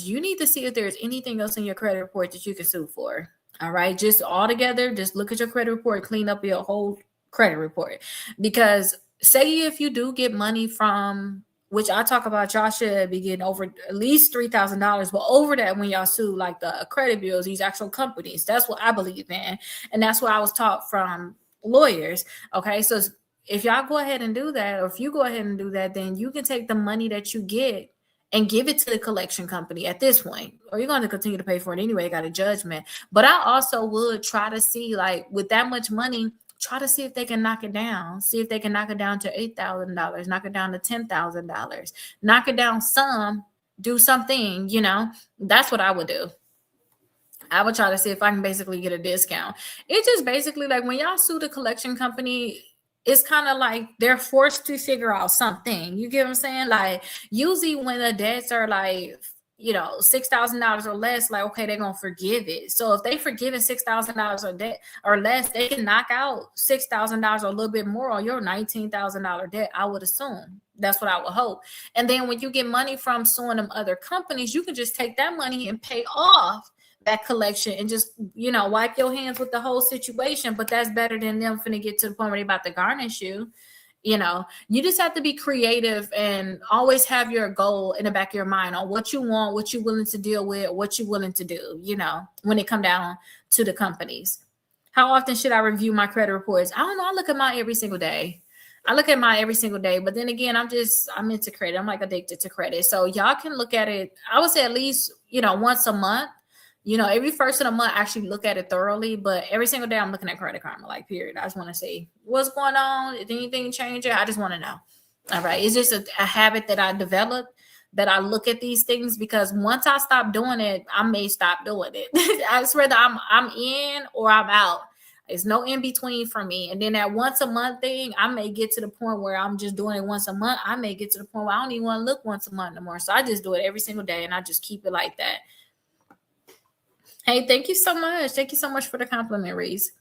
you need to see if there's anything else in your credit report that you can sue for. All right, just all together, just look at your credit report, clean up your whole credit report. Because say if you do get money from, which I talk about, y'all should be getting over at least $3,000, but over that when y'all sue like the credit bureaus, these actual companies. That's what I believe in, and that's what I was taught from lawyers. Okay, so if y'all go ahead and do that, or if you go ahead and do that, then you can take the money that you get and give it to the collection company at this point, or you're going to continue to pay for it anyway. You got a judgment. But I also would try to see, like, with that much money, try to see if they can knock it down. See if they can knock it down to $8,000, knock it down to $10,000, knock it down some, do something, That's what I would do. I would try to see if I can basically get a discount. It's just basically like when y'all sue the collection company, it's kind of like they're forced to figure out something. You get what I'm saying? Like, usually when the debts are like, $6,000 or less, like, okay, they're going to forgive it. So if they forgiving $6,000 or debt or less, they can knock out $6,000 or a little bit more on your $19,000 debt, I would assume. That's what I would hope. And then when you get money from suing them other companies, you can just take that money and pay off that collection and just, wipe your hands with the whole situation. But that's better than them finna get to the point where they about to garnish you. You just have to be creative and always have your goal in the back of your mind on what you want, what you're willing to deal with, what you're willing to do, when it come down to the companies. How often should I review my credit reports? I don't know. I look at mine every single day. But then again, I'm into credit. I'm like addicted to credit. So y'all can look at it, I would say at least, once a month. Every first of the month, actually look at it thoroughly. But every single day, I'm looking at Credit Karma, like, period. I just want to see what's going on. If anything changes, I just want to know. All right. It's just a habit that I developed, that I look at these things, because once I stop doing it, I may stop doing it. I swear that I'm in or I'm out. It's no in between for me. And then that once a month thing, I may get to the point where I'm just doing it once a month. I may get to the point where I don't even want to look once a month no more. So I just do it every single day and I just keep it like that. Hey, thank you so much. Thank you so much for the compliment, Reese.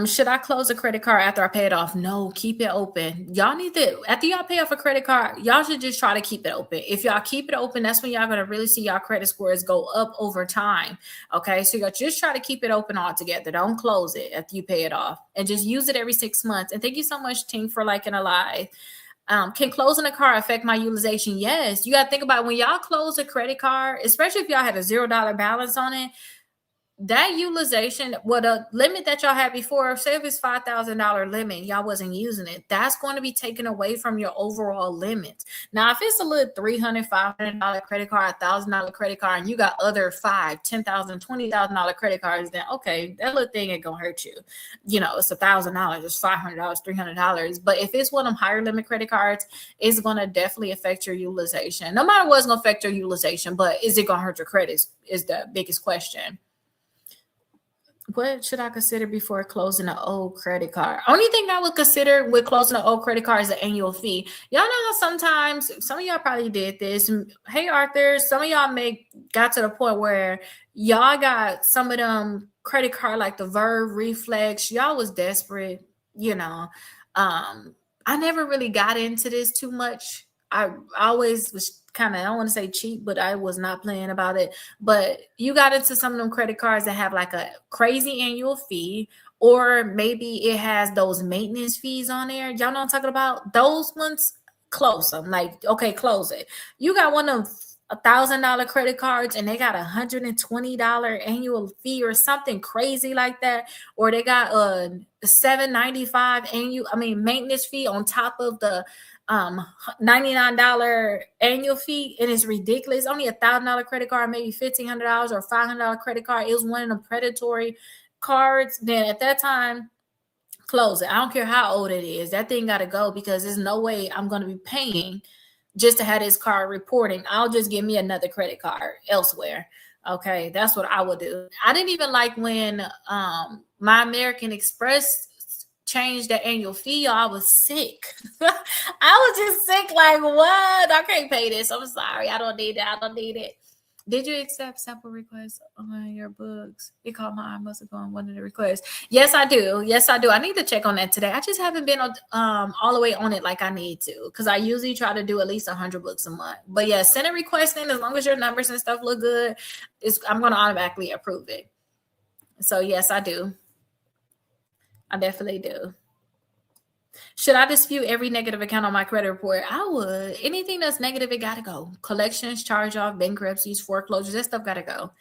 Should I close a credit card after I pay it off? No, keep it open. Y'all need to, after y'all pay off a credit card, y'all should just try to keep it open. If y'all keep it open, that's when y'all gonna really see y'all credit scores go up over time. Okay, so y'all just try to keep it open altogether. Don't close it after you pay it off, and just use it every 6 months. And thank you so much, Ting, for liking a live. Can closing a card affect my utilization? Yes. You got to think about when y'all close a credit card, especially if y'all had a $0 balance on it, that utilization, well, the limit that y'all had before, say if it's $5,000 limit, y'all wasn't using it, that's going to be taken away from your overall limit. Now, if it's a little $300, $500 credit card, $1,000 credit card, and you got other $5,000, $10,000, $20,000 credit cards, then okay, that little thing ain't gonna hurt you. You know, it's $1,000, it's $500, $300. But if it's one of them higher limit credit cards, it's gonna definitely affect your utilization. No matter what's gonna affect your utilization, but is it gonna hurt your credits? Is the biggest question. What should I consider before closing an old credit card? Only thing I would consider with closing an old credit card is the annual fee. Y'all know how sometimes some of y'all probably did this. Hey Arthur, some of y'all got to the point where y'all got some of them credit card like the Verve Reflex. Y'all was desperate, you know. I never really got into this too much. I always was kind of, I don't want to say cheap, but I was not playing about it. But you got into some of them credit cards that have like a crazy annual fee, or maybe it has those maintenance fees on there. Y'all know what I'm talking about? Those ones, close them. Like, okay, close it. You got one of $1,000 credit cards and they got $120 annual fee or something crazy like that, or they got a $795 maintenance fee on top of the $99 annual fee, and it's ridiculous. Only $1,000 credit card, maybe $1,500 or $500 credit card. It was one of the predatory cards. Then at that time, close it. I don't care how old it is. That thing got to go, because there's no way I'm going to be paying just to have this card reporting. I'll just give me another credit card elsewhere. Okay, that's what I would do. I didn't even like when my American Express changed the annual fee. I was sick. I was just sick. Like, what? I can't pay this. I'm sorry. I don't need it. I don't need it. Did you accept sample requests on your books? It caught my eye. Must have gone one of the requests. Yes, I do. Yes, I do. I need to check on that today. I just haven't been all the way on it like I need to, because I usually try to do at least 100 books a month. But yeah, send a request in. As long as your numbers and stuff look good, I'm going to automatically approve it. So yes, I do. I definitely do. Should I dispute every negative account on my credit report? I would. Anything that's negative, it got to go. Collections, charge off, bankruptcies, foreclosures, that stuff got to go.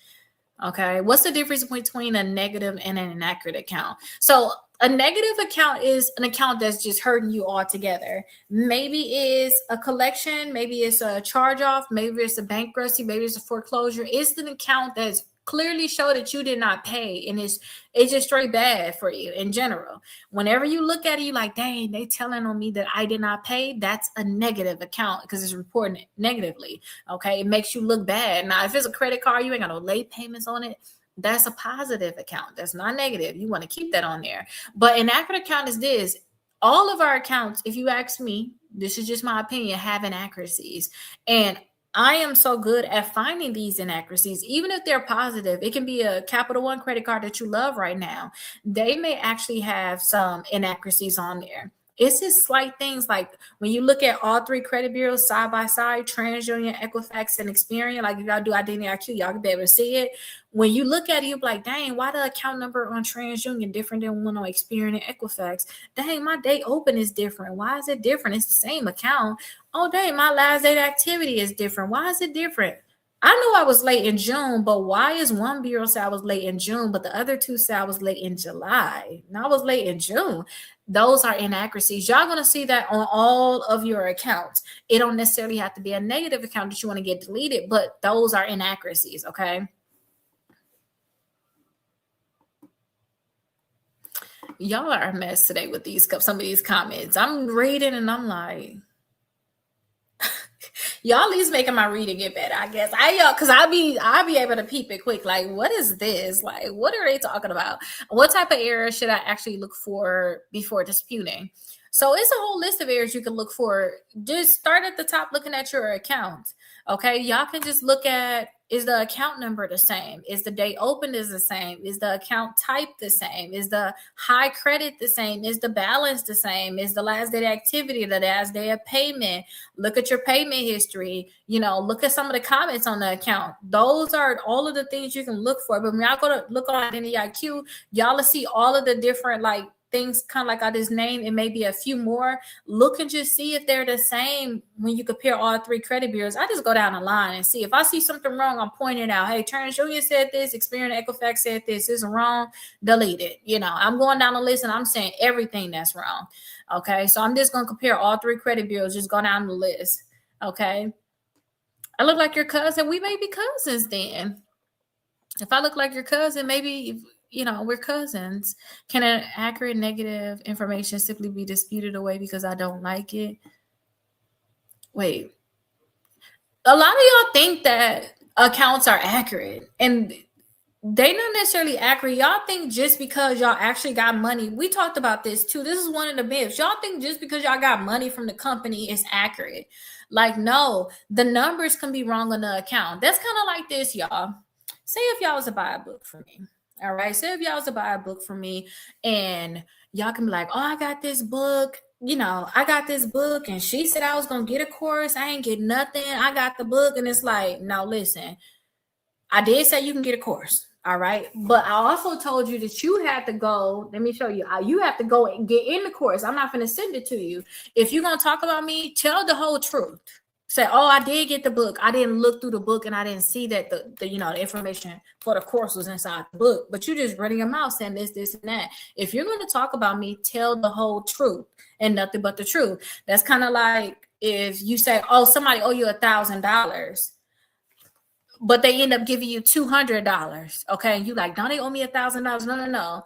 Okay. What's the difference between a negative and an inaccurate account? So a negative account is an account that's just hurting you altogether. Maybe it's a collection, maybe it's a charge off, maybe it's a bankruptcy, maybe it's a foreclosure. It's an account that's clearly show that you did not pay, and it's just straight bad for you in general. Whenever you look at it, you like, dang, they telling on me that I did not pay. That's a negative account because it's reporting it negatively. Okay, it makes you look bad. Now, if it's a credit card, you ain't got no late payments on it. That's a positive account. That's not negative. You want to keep that on there. But an inaccurate account is this. All of our accounts, if you ask me, this is just my opinion, have inaccuracies. And I am so good at finding these inaccuracies, even if they're positive. It can be a Capital One credit card that you love right now. They may actually have some inaccuracies on there. It's just slight things like when you look at all three credit bureaus side by side, TransUnion, Equifax, and Experian, like if y'all do Identity IQ, y'all can be able to see it. When you look at it, you're like, dang, why the account number on TransUnion different than one on Experian and Equifax? Dang, my date open is different. Why is it different? It's the same account. Oh, dang, my last date activity is different. Why is it different? I knew I was late in June, but why is one bureau say I was late in June, but the other two say I was late in July? And I was late in June. Those are inaccuracies. Y'all going to see that on all of your accounts. It don't necessarily have to be a negative account that you want to get deleted, but those are inaccuracies, okay? Y'all are a mess today with some of these comments. I'm reading and I'm like, Y'all at least making my reading get better, I guess. Cause I'll be able to peep it quick. Like, what is this? Like, what are they talking about? What type of error should I actually look for before disputing? So it's a whole list of errors you can look for. Just start at the top looking at your account. Okay. Y'all can just look at, is the account number the same? Is the date opened is the same? Is the account type the same? Is the high credit the same? Is the balance the same? Is the last day of activity the last day of payment? Look at your payment history. Look at some of the comments on the account. Those are all of the things you can look for. But when y'all go to look on Identity IQ, y'all will see all of the different things kind of like I just named, and maybe a few more. Look and just see if they're the same when you compare all three credit bureaus. I just go down the line and see if I see something wrong. I'm pointing out, hey, TransUnion said this, Experian, Equifax said this is wrong. Delete it. I'm going down the list and I'm saying everything that's wrong. Okay, so I'm just going to compare all three credit bureaus. Just go down the list. Okay, I look like your cousin. We may be cousins then. If I look like your cousin, maybe we're cousins. Can an accurate negative information simply be disputed away because I don't like it? Wait. A lot of y'all think that accounts are accurate, and they not necessarily accurate. Y'all think just because y'all actually got money, we talked about this too. This is one of the myths. Y'all think just because y'all got money from the company is accurate. Like, no, the numbers can be wrong on the account. That's kind of like this, y'all. Say if y'all was to buy a book for me. All right. Say if y'all was to buy a book for me and y'all can be like, oh, I got this book. I got this book and she said I was going to get a course. I ain't get nothing. I got the book. And it's like, now listen, I did say you can get a course. All right. But I also told you that you had to go. Let me show you. You have to go and get in the course. I'm not going to send it to you. If you're going to talk about me, tell the whole truth. Say, oh, I did get the book. I didn't look through the book and I didn't see that the information for the course was inside the book. But you just running your mouth saying this, and that. If you're going to talk about me, tell the whole truth and nothing but the truth. That's kind of like if you say, oh, somebody owe you $1,000. But they end up giving you $200. Okay. And you like, don't they owe me $1,000? No.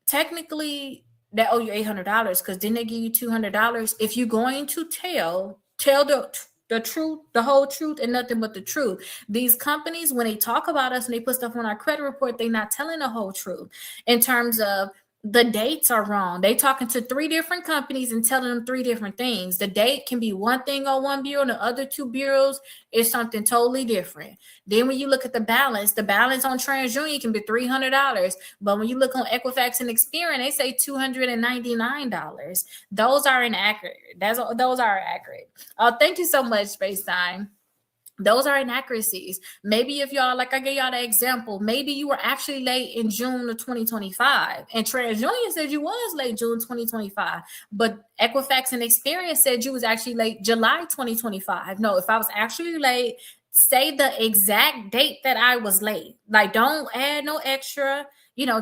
Technically, they owe you $800 because didn't they give you $200? If you're going to tell the truth, the whole truth, and nothing but the truth. These companies, when they talk about us and they put stuff on our credit report, they're not telling the whole truth in terms of the dates are wrong. They talking to 3 different companies and telling them 3 different things. The date can be one thing on one bureau and the other 2 bureaus is something totally different. Then when you look at the balance on TransUnion can be $300. But when you look on Equifax and Experian, they say $299. Those are inaccurate. Those are accurate. Thank you so much, Space Time. Those are inaccuracies. Maybe if y'all, like I gave y'all the example, maybe you were actually late in June of 2025 and TransUnion said you was late June 2025, but Equifax and Experian said you was actually late July 2025. No, if I was actually late, say the exact date that I was late. Like, don't add no extra.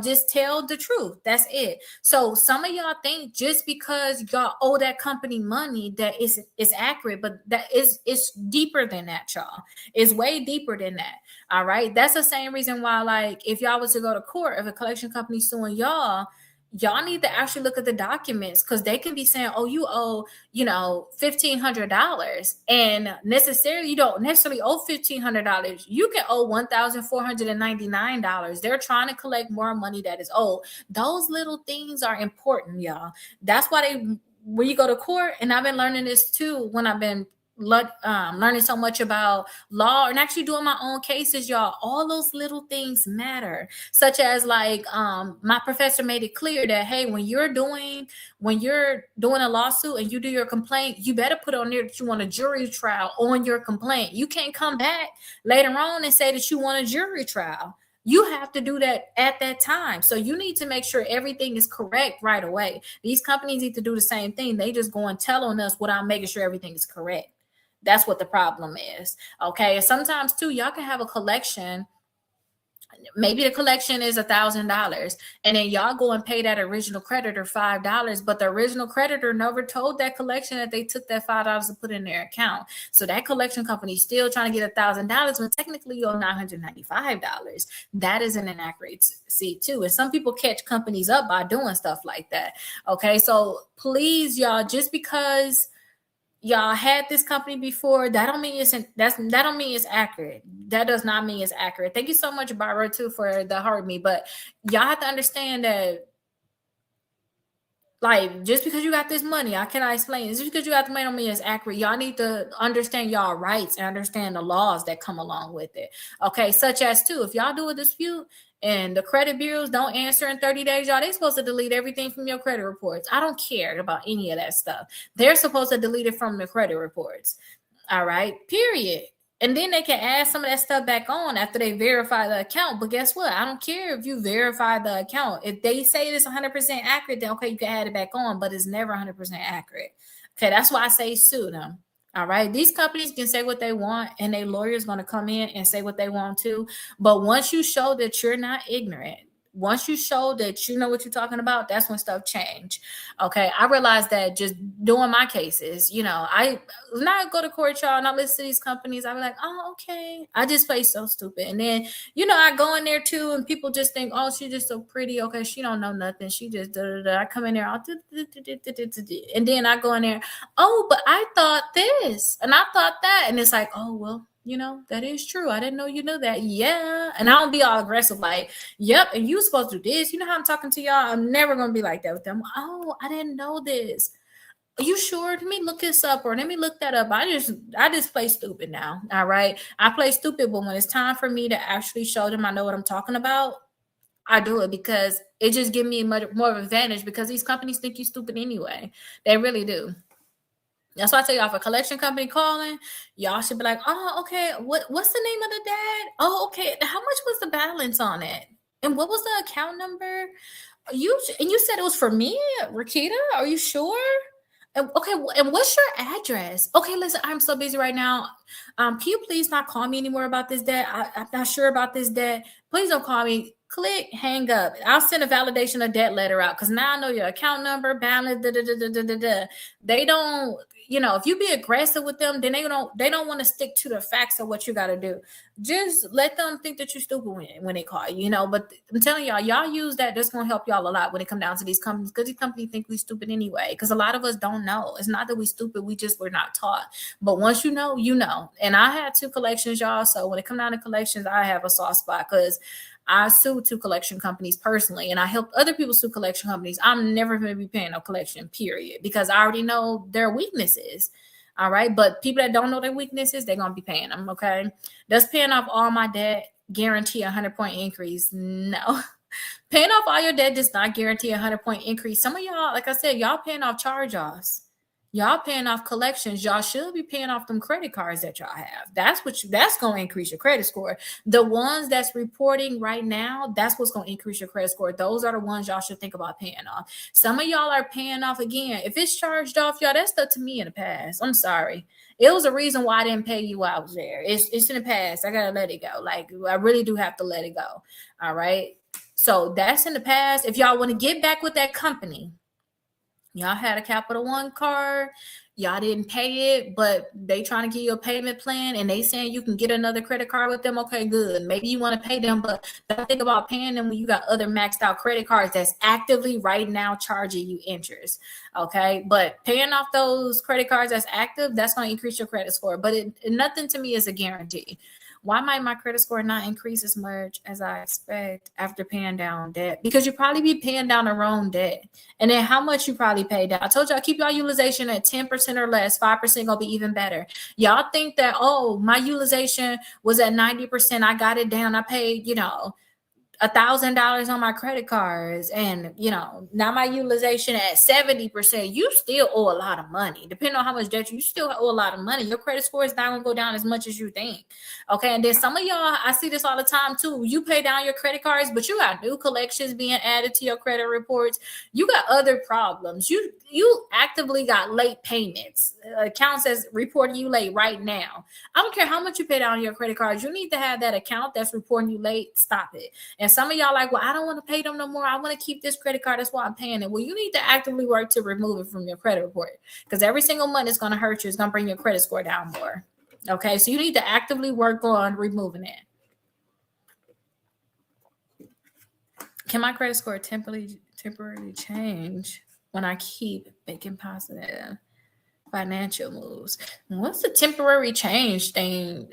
Just tell the truth. That's it. So some of y'all think just because y'all owe that company money that is accurate, but that is it's deeper than that, y'all. It's way deeper than that. All right. That's the same reason why, like, if y'all was to go to court, if a collection company suing y'all need to actually look at the documents because they can be saying, oh, you owe, $1,500 and necessarily you don't necessarily owe $1,500. You can owe $1,499. They're trying to collect more money that is owed. Those little things are important, y'all. That's why when you go to court, and I've been learning this too when I've been learning so much about law and actually doing my own cases, y'all. All those little things matter, such as like my professor made it clear that, hey, when you're doing a lawsuit and you do your complaint, you better put on there that you want a jury trial on your complaint. You can't come back later on and say that you want a jury trial. You have to do that at that time. So you need to make sure everything is correct right away. These companies need to do the same thing. They just go and tell on us without making sure everything is correct. That's what the problem is. Okay. And sometimes too, y'all can have a collection. Maybe the collection is $1,000 and then y'all go and pay that original creditor $5, but the original creditor never told that collection that they took that $5 to put in their account. So that collection company is still trying to get $1,000 when technically you owe $995. That is an inaccuracy too. And some people catch companies up by doing stuff like that. Okay. So please, y'all, just because y'all had this company before. That don't mean that don't mean it's accurate. That does not mean it's accurate. Thank you so much, Barbara, too, for the heart me. But y'all have to understand that, like, just because you got this money, I cannot explain. Just because you got the money don't mean it's accurate. Y'all need to understand y'all rights and understand the laws that come along with it. Okay, such as too, if y'all do a dispute and the credit bureaus don't answer in 30 days, y'all, they supposed to delete everything from your credit reports. I don't care about any of that stuff. They're supposed to delete it from the credit reports. All right, period. And then they can add some of that stuff back on after they verify the account. But guess what? I don't care if you verify the account. If they say it's 100% accurate, then okay, you can add it back on, but it's never 100% accurate. Okay, that's why I say sue them. All right, these companies can say what they want, and their lawyer's going to come in and say what they want to. But once you show that you're not ignorant, once you show that you know what you're talking about, that's when stuff change. Okay, I realized that just doing my cases, I when I go to court, y'all, and I listen to these companies, I'm like, oh, okay. I just play so stupid. And then, I go in there too, and people just think, oh, she's just so pretty. Okay, she don't know nothing. She just da da da. I come in there, and then I go in there, oh, but I thought this, and I thought that, and it's like, oh, well, that is true. I didn't know you knew that. Yeah. And I don't be all aggressive, like, yep, and you supposed to do this. You know how I'm talking to y'all? I'm never gonna be like that with them. Oh, I didn't know this. Are you sure? Let me look this up, or let me look that up. I just play stupid now. All right. I play stupid, but when it's time for me to actually show them I know what I'm talking about, I do it because it just gives me much more of an advantage because these companies think you stupid anyway. They really do. That's why I tell y'all, if a collection company calling, y'all should be like, oh, okay, what's the name of the dad? Oh, okay. How much was the balance on it? And what was the account number? You said it was for me, Rakita? Are you sure? Okay, and what's your address? Okay, listen, I'm so busy right now. Can you please not call me anymore about this debt? I'm not sure about this debt. Please don't call me. Click, hang up. I'll send a validation of debt letter out because now I know your account number, balance. Da, da, da, da, da, da, da. They don't, if you be aggressive with them, then they don't want to stick to the facts of what you got to do. Just let them think that you're stupid when they call you, But I'm telling y'all use that. That's gonna help y'all a lot when it come down to these companies because these companies think we stupid anyway. Because a lot of us don't know. It's not that we stupid. We're not taught. But once you know, you know. And I had 2 collections, y'all. So when it come down to collections, I have a soft spot because I sued 2 collection companies personally, and I helped other people sue collection companies. I'm never going to be paying no collection, period, because I already know their weaknesses. All right. But people that don't know their weaknesses, they're going to be paying them. Okay. Does paying off all my debt guarantee a 100-point increase? No. Paying off all your debt does not guarantee a 100-point increase. Some of y'all, like I said, y'all paying off charge-offs. Y'all paying off collections. Y'all should be paying off them credit cards that y'all have. That's going to increase your credit score. The ones that's reporting right now, that's what's going to increase your credit score. Those are the ones y'all should think about paying off. Some of y'all are paying off again. If it's charged off, y'all, that's stuff to me in the past. I'm sorry. It was a reason why I didn't pay you while I was there. It's in the past. I gotta let it go. Like, I really do have to let it go. All right. So that's in the past. If y'all want to get back with that company, y'all had a Capital One card, y'all didn't pay it, but they trying to give you a payment plan and they saying you can get another credit card with them. Okay, good. Maybe you want to pay them, but don't think about paying them when you got other maxed out credit cards that's actively right now charging you interest. Okay, but paying off those credit cards that's active, that's going to increase your credit score. But nothing to me is a guarantee. Why might my credit score not increase as much as I expect after paying down debt? Because you probably be paying down the wrong debt. And then how much you probably paid down. I told y'all, keep y'all utilization at 10% or less. 5% gonna be even better. Y'all think that, oh, my utilization was at 90%. I got it down. I paid, $1,000 on my credit cards, and now my utilization at 70%. You still owe a lot of money. Depending on how much debt you still owe a lot of money. Your credit score is not gonna go down as much as you think. Okay, and then some of y'all, I see this all the time too. You pay down your credit cards, but you got new collections being added to your credit reports. You got other problems. You actively got late payments. Account says reporting you late right now. I don't care how much you pay down your credit cards. You need to have that account that's reporting you late. Stop it. And some of y'all like, well, I don't want to pay them no more. I want to keep this credit card. That's why I'm paying it. Well, you need to actively work to remove it from your credit report because every single month it's going to hurt you. It's going to bring your credit score down more. Okay, so you need to actively work on removing it. Can my credit score temporarily change when I keep making positive? Financial moves. What's the temporary change thing?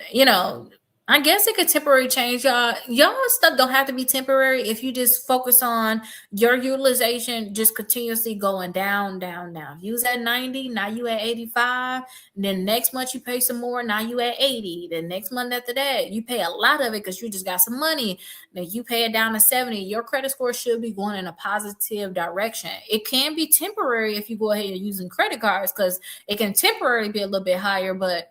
I guess it could temporary change, y'all. Y'all stuff don't have to be temporary if you just focus on your utilization just continuously going down, down, down. You was at 90, now you at 85. Then next month you pay some more, now you at 80. Then next month after that, you pay a lot of it because you just got some money. Then you pay it down to 70. Your credit score should be going in a positive direction. It can be temporary if you go ahead and using credit cards because it can temporarily be a little bit higher, but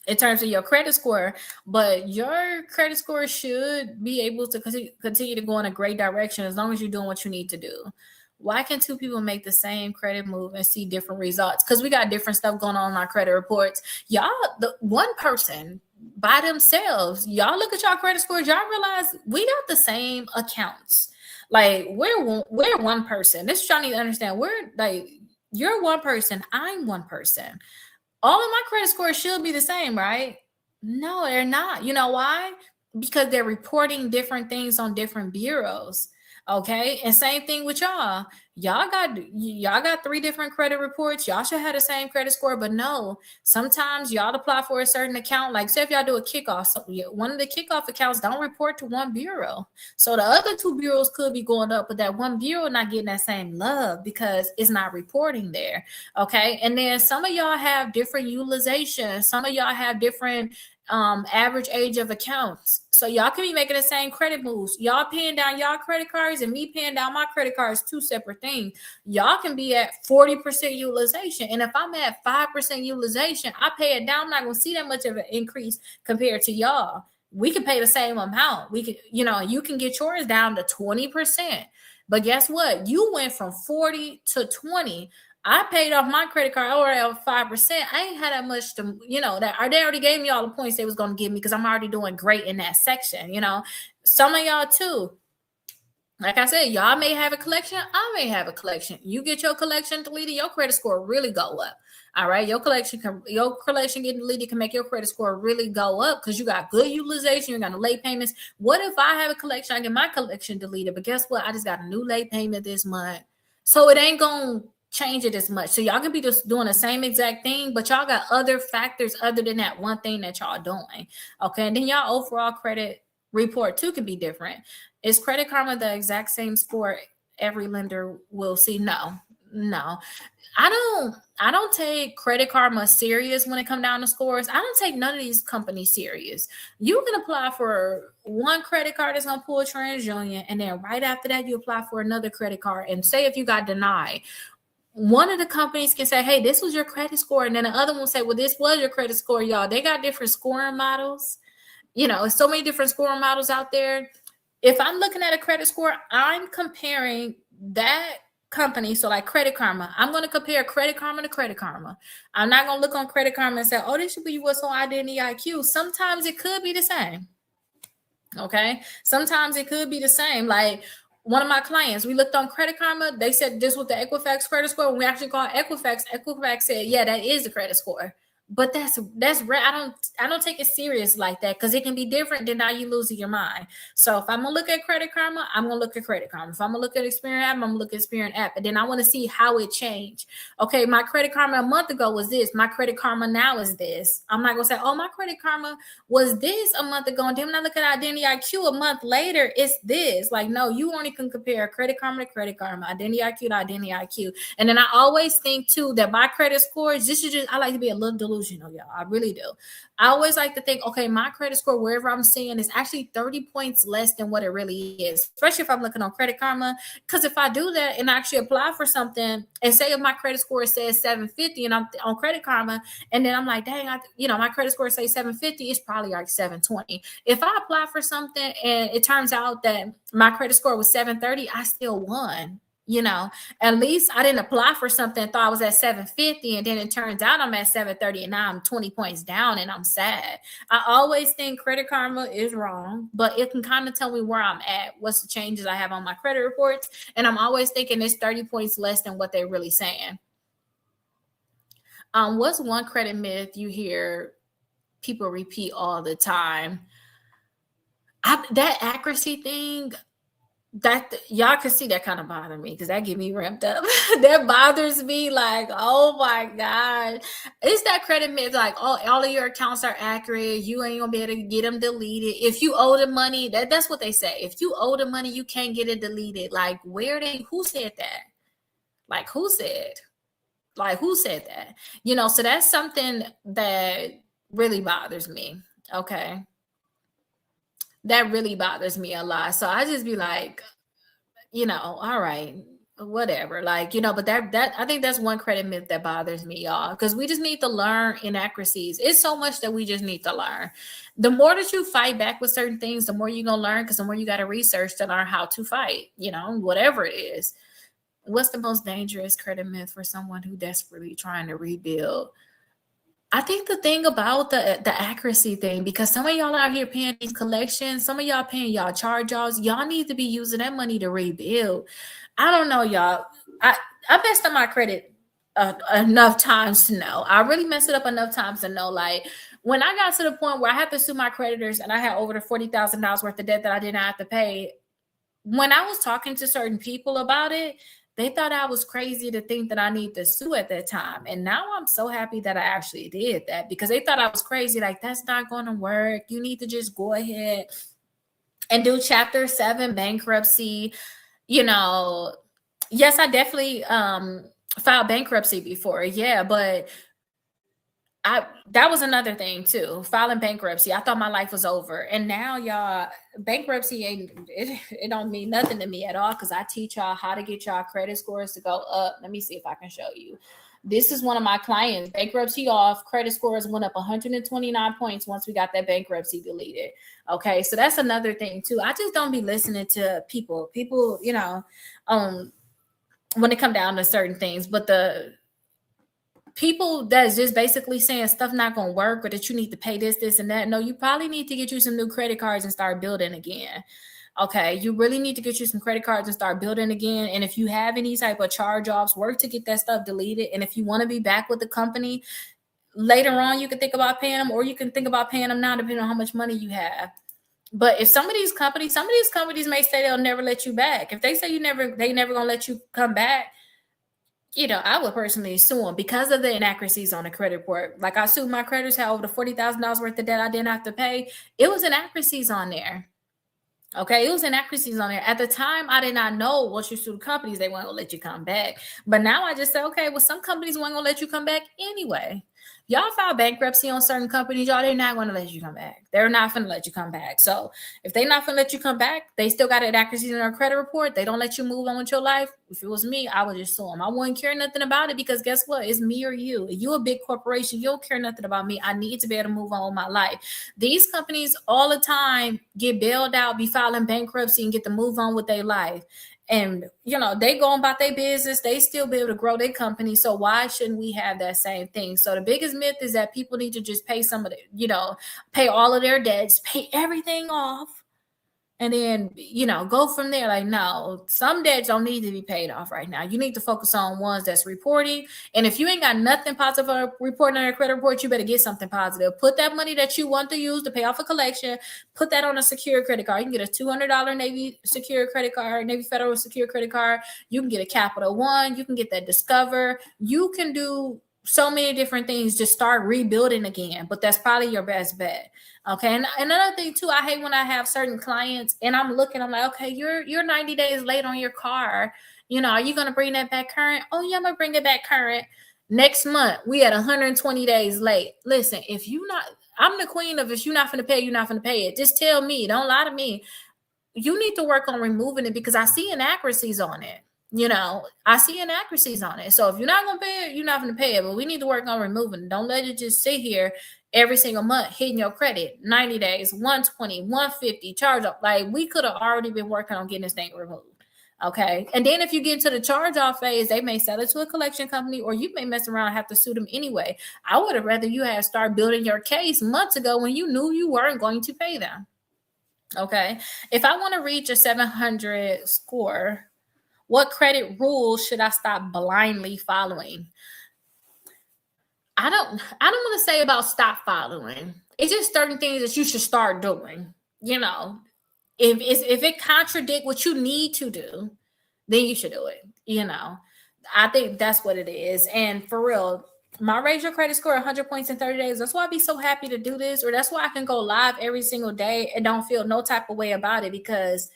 in terms of your credit score, but your credit score should be able to continue to go in a great direction as long as you're doing what you need to do. Why can two people make the same credit move and see different results? Because we got different stuff going on in our credit reports. Y'all, the one person by themselves, y'all look at y'all credit scores, y'all realize we got the same accounts. Like we're one person. This is y'all need to understand. We're like you're one person, I'm one person. All of my credit scores should be the same, right? No, they're not. You know why? Because they're reporting different things on different bureaus. Okay. And same thing with y'all. Y'all got three different credit reports. Y'all should have the same credit score, but no. Sometimes y'all apply for a certain account. Like say if y'all do a kickoff, so one of the kickoff accounts don't report to one bureau. So the other two bureaus could be going up, but that one bureau not getting that same love because it's not reporting there. Okay. And then some of y'all have different utilization. Some of y'all have different average age of accounts. So y'all can be making the same credit moves. Y'all paying down y'all credit cards and me paying down my credit cards, two separate things. Y'all can be at 40% utilization. And if I'm at 5% utilization, I pay it down. I'm not gonna see that much of an increase compared to y'all. We can pay the same amount. We could, you can get yours down to 20%. But guess what? You went from 40 to 20. I paid off my credit card. I already have 5%. I ain't had that much to, that they already gave me all the points they was going to give me because I'm already doing great in that section. Some of y'all too. Like I said, y'all may have a collection. I may have a collection. You get your collection deleted, your credit score really go up. All right, your collection getting deleted can make your credit score really go up because you got good utilization. You got no late payments. What if I have a collection? I get my collection deleted, but guess what? I just got a new late payment this month, so it ain't gonna change it as much. So y'all can be just doing the same exact thing, but y'all got other factors other than that one thing that y'all doing. Okay, and then y'all overall credit report too can be different. Is Credit Karma the exact same score every lender will see? No. I don't take Credit Karma serious when it come down to scores. I don't take none of these companies serious. You can apply for one credit card that's gonna pull TransUnion, and then right after that you apply for another credit card. And say if you got denied, one of the companies can say, hey, this was your credit score. And then the other one will say, well, this was your credit score, y'all. They got different scoring models. So many different scoring models out there. If I'm looking at a credit score, I'm comparing that company. So like Credit Karma, I'm going to compare Credit Karma to Credit Karma. I'm not going to look on Credit Karma and say, oh, this should be what's on Identity IQ. Sometimes it could be the same. Okay. Sometimes it could be the same. Like one of my clients, we looked on Credit Karma. They said this was the Equifax credit score. When we actually called Equifax said, yeah, that is the credit score. But that's rare. I don't take it serious like that because it can be different than now you losing your mind. So if I'm gonna look at Credit Karma, I'm gonna look at Credit Karma. If I'm gonna look at Experian app, I'm gonna look at Experian app. And then I want to see how it changed. Okay, my Credit Karma a month ago was this. My Credit Karma now is this. I'm not gonna say, oh, my Credit Karma was this a month ago. And then when I look at Identity IQ a month later, it's this. Like, no, you only can compare Credit Karma to Credit Karma, Identity IQ to Identity IQ. And then I always think too that my credit scores, I like to be a little delusional, y'all. I really do. I always like to think, okay, my credit score, wherever I'm seeing, is actually 30 points less than what it really is, especially if I'm looking on Credit Karma. Because if I do that and actually apply for something, and say if my credit score says 750 and I'm on Credit Karma, and then I'm like, dang, my credit score says 750, it's probably like 720. If I apply for something and it turns out that my credit score was 730, I still won. At least I didn't apply for something and thought I was at 750 and then it turns out I'm at 730 and now I'm 20 points down and I'm sad. I always think Credit Karma is wrong, but it can kind of tell me where I'm at, what's the changes I have on my credit reports, and I'm always thinking it's 30 points less than what they're really saying. What's one credit myth you hear people repeat all the time? That accuracy thing, That y'all can see that kind of bother me because that get me ramped up. That bothers me. Like, oh my god, it's that credit myth. Like, all of your accounts are accurate. You ain't gonna be able to get them deleted. If you owe the money, that's what they say. If you owe the money, you can't get it deleted. Like, who said that? Like, who said? Like, who said that? So that's something that really bothers me. Okay, that really bothers me a lot. So I just be like, all right, whatever. Like, but that I think that's one credit myth that bothers me, y'all, because we just need to learn inaccuracies. It's so much that we just need to learn. The more that you fight back with certain things, the more you're gonna learn, because the more you got to research to learn how to fight, whatever it is. What's the most dangerous credit myth for someone who desperately trying to rebuild? I think the thing about the accuracy thing, because some of y'all out here paying these collections, some of y'all paying y'all charge-offs, y'all need to be using that money to rebuild. I don't know, y'all. I messed up my credit enough times to know. I really messed it up enough times to know. Like, when I got to the point where I had to sue my creditors and I had over the $40,000 worth of debt that I did not have to pay, when I was talking to certain people about it, they thought I was crazy to think that I need to sue at that time. And now I'm so happy that I actually did that, because they thought I was crazy. Like, that's not going to work. You need to just go ahead and do Chapter 7 bankruptcy. Yes, I definitely filed bankruptcy before. Yeah, but that was another thing too. Filing bankruptcy, I thought my life was over, and now y'all, bankruptcy it don't mean nothing to me at all, because I teach y'all how to get y'all credit scores to go up. Let me see if I can show you. This is one of my clients. Bankruptcy off, credit scores went up 129 points once we got that bankruptcy deleted. Okay, so that's another thing too. I just don't be listening to people. When it come down to certain things, but the people that's just basically saying stuff not gonna work, or that you need to pay this and that. No, you probably need to get you some new credit cards and start building again. Okay, you really need to get you some credit cards and start building again. And if you have any type of charge-offs, work to get that stuff deleted. And if you want to be back with the company later on, you can think about paying them, or you can think about paying them now, depending on how much money you have. But if some of these companies may say they'll never let you back. If they say they never gonna let you come back, I would personally sue them because of the inaccuracies on the credit report. Like, I sued my creditors, had over the $40,000 worth of debt I didn't have to pay. It was inaccuracies on there. Okay, it was inaccuracies on there. At the time, I did not know, once you sue companies, they weren't gonna let you come back. But now I just say, okay, well, some companies weren't gonna let you come back anyway. Y'all file bankruptcy on certain companies, y'all, they're not going to let you come back. They're not going to let you come back. So if they're not going to let you come back, they still got inaccuracies in their credit report. They don't let you move on with your life. If it was me, I would just sue them. I wouldn't care nothing about it, because guess what? It's me or you. If you a big corporation, you don't care nothing about me. I need to be able to move on with my life. These companies all the time get bailed out, be filing bankruptcy, and get to move on with their life. And they go about their business, they still be able to grow their company. So why shouldn't we have that same thing? So the biggest myth is that people need to just pay some of the, pay all of their debts, pay everything off, and then go from there. Like, no, some debts don't need to be paid off right now. You need to focus on ones that's reporting. And if you ain't got nothing positive reporting on your credit report, you better get something positive. Put that money that you want to use to pay off a collection, put that on a secure credit card. You can get a $200 Navy secure credit card, Navy Federal secure credit card. You can get a Capital One. You can get that Discover. You can do so many different things. Just start rebuilding again. But that's probably your best bet. Okay. And another thing too, I hate when I have certain clients and I'm like, okay, you're 90 days late on your car. Are you going to bring that back current? Oh yeah, I'm going to bring it back current. Next month, we at 120 days late. Listen, I'm the queen of, if you're not going to pay, you're not going to pay it. Just tell me, don't lie to me. You need to work on removing it, because I see inaccuracies on it. I see inaccuracies on it. So if you're not going to pay it, you're not going to pay it. But we need to work on removing it. Don't let it just sit here every single month hitting your credit. 90 days, 120, 150, charge up. Like, we could have already been working on getting this thing removed. Okay. And then if you get into the charge off phase, they may sell it to a collection company, or you may mess around and have to sue them anyway. I would have rather you had started building your case months ago when you knew you weren't going to pay them. Okay. If I want to reach a 700 score, what credit rules should I stop blindly following? I don't want to say about stop following. It's just certain things that you should start doing. If it contradict what you need to do, then you should do it. I think that's what it is. And for real, my raise your credit score 100 points in 30 days. That's why I be so happy to do this, or that's why I can go live every single day and don't feel no type of way about it, because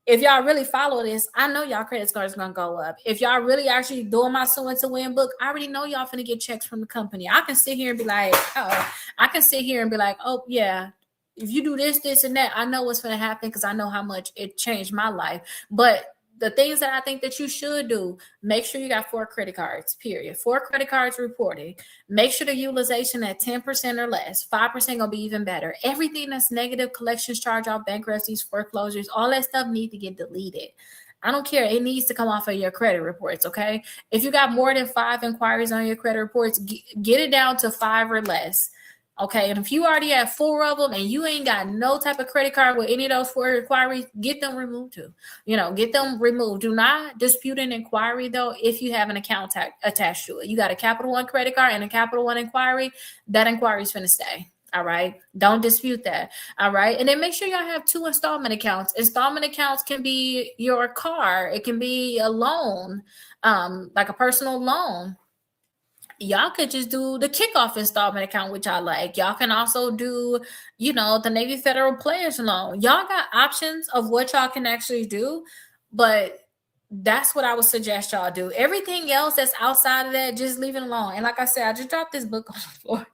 if y'all really follow this, I know y'all credit score is gonna go up. If y'all really actually doing my Sue to Win book, I already know y'all finna get checks from the company. I can sit here and be like, oh yeah, if you do this, this, and that, I know what's gonna happen because I know how much it changed my life. But the things that I think that you should do, make sure you got 4 credit cards, period. 4 credit cards reported. Make sure the utilization at 10% or less. 5% gonna be even better. Everything that's negative, collections, charge off, bankruptcies, foreclosures, all that stuff need to get deleted. I don't care. It needs to come off of your credit reports, okay? If you got more than 5 inquiries on your credit reports, get it down to 5 or less. Okay, and if you already have 4 of them and you ain't got no type of credit card with any of those 4 inquiries, get them removed too. Get them removed. Do not dispute an inquiry though if you have an account attached to it. You got a Capital One credit card and a Capital One inquiry, that inquiry is finna stay. All right. Don't dispute that. All right. And then make sure y'all have 2 installment accounts. Installment accounts can be your car. It can be a loan, like a personal loan. Y'all could just do the kickoff installment account, which I like. Y'all can also do, the Navy Federal Players Loan. Y'all got options of what y'all can actually do, but that's what I would suggest y'all do. Everything else that's outside of that, just leave it alone. And like I said, I just dropped this book on the floor.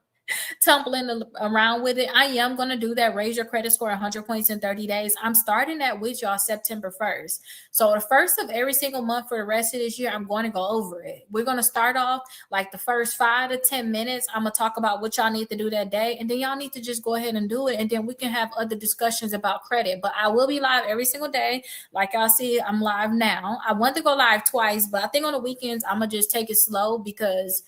Tumbling around with it. I am going to do that. Raise your credit score 100 points in 30 days. I'm starting that with y'all September 1st. So the first of every single month for the rest of this year, I'm going to go over it. We're going to start off like the first 5 to 10 minutes. I'm going to talk about what y'all need to do that day. And then y'all need to just go ahead and do it. And then we can have other discussions about credit. But I will be live every single day. Like y'all see, I'm live now. I want to go live twice, but I think on the weekends, I'm going to just take it slow because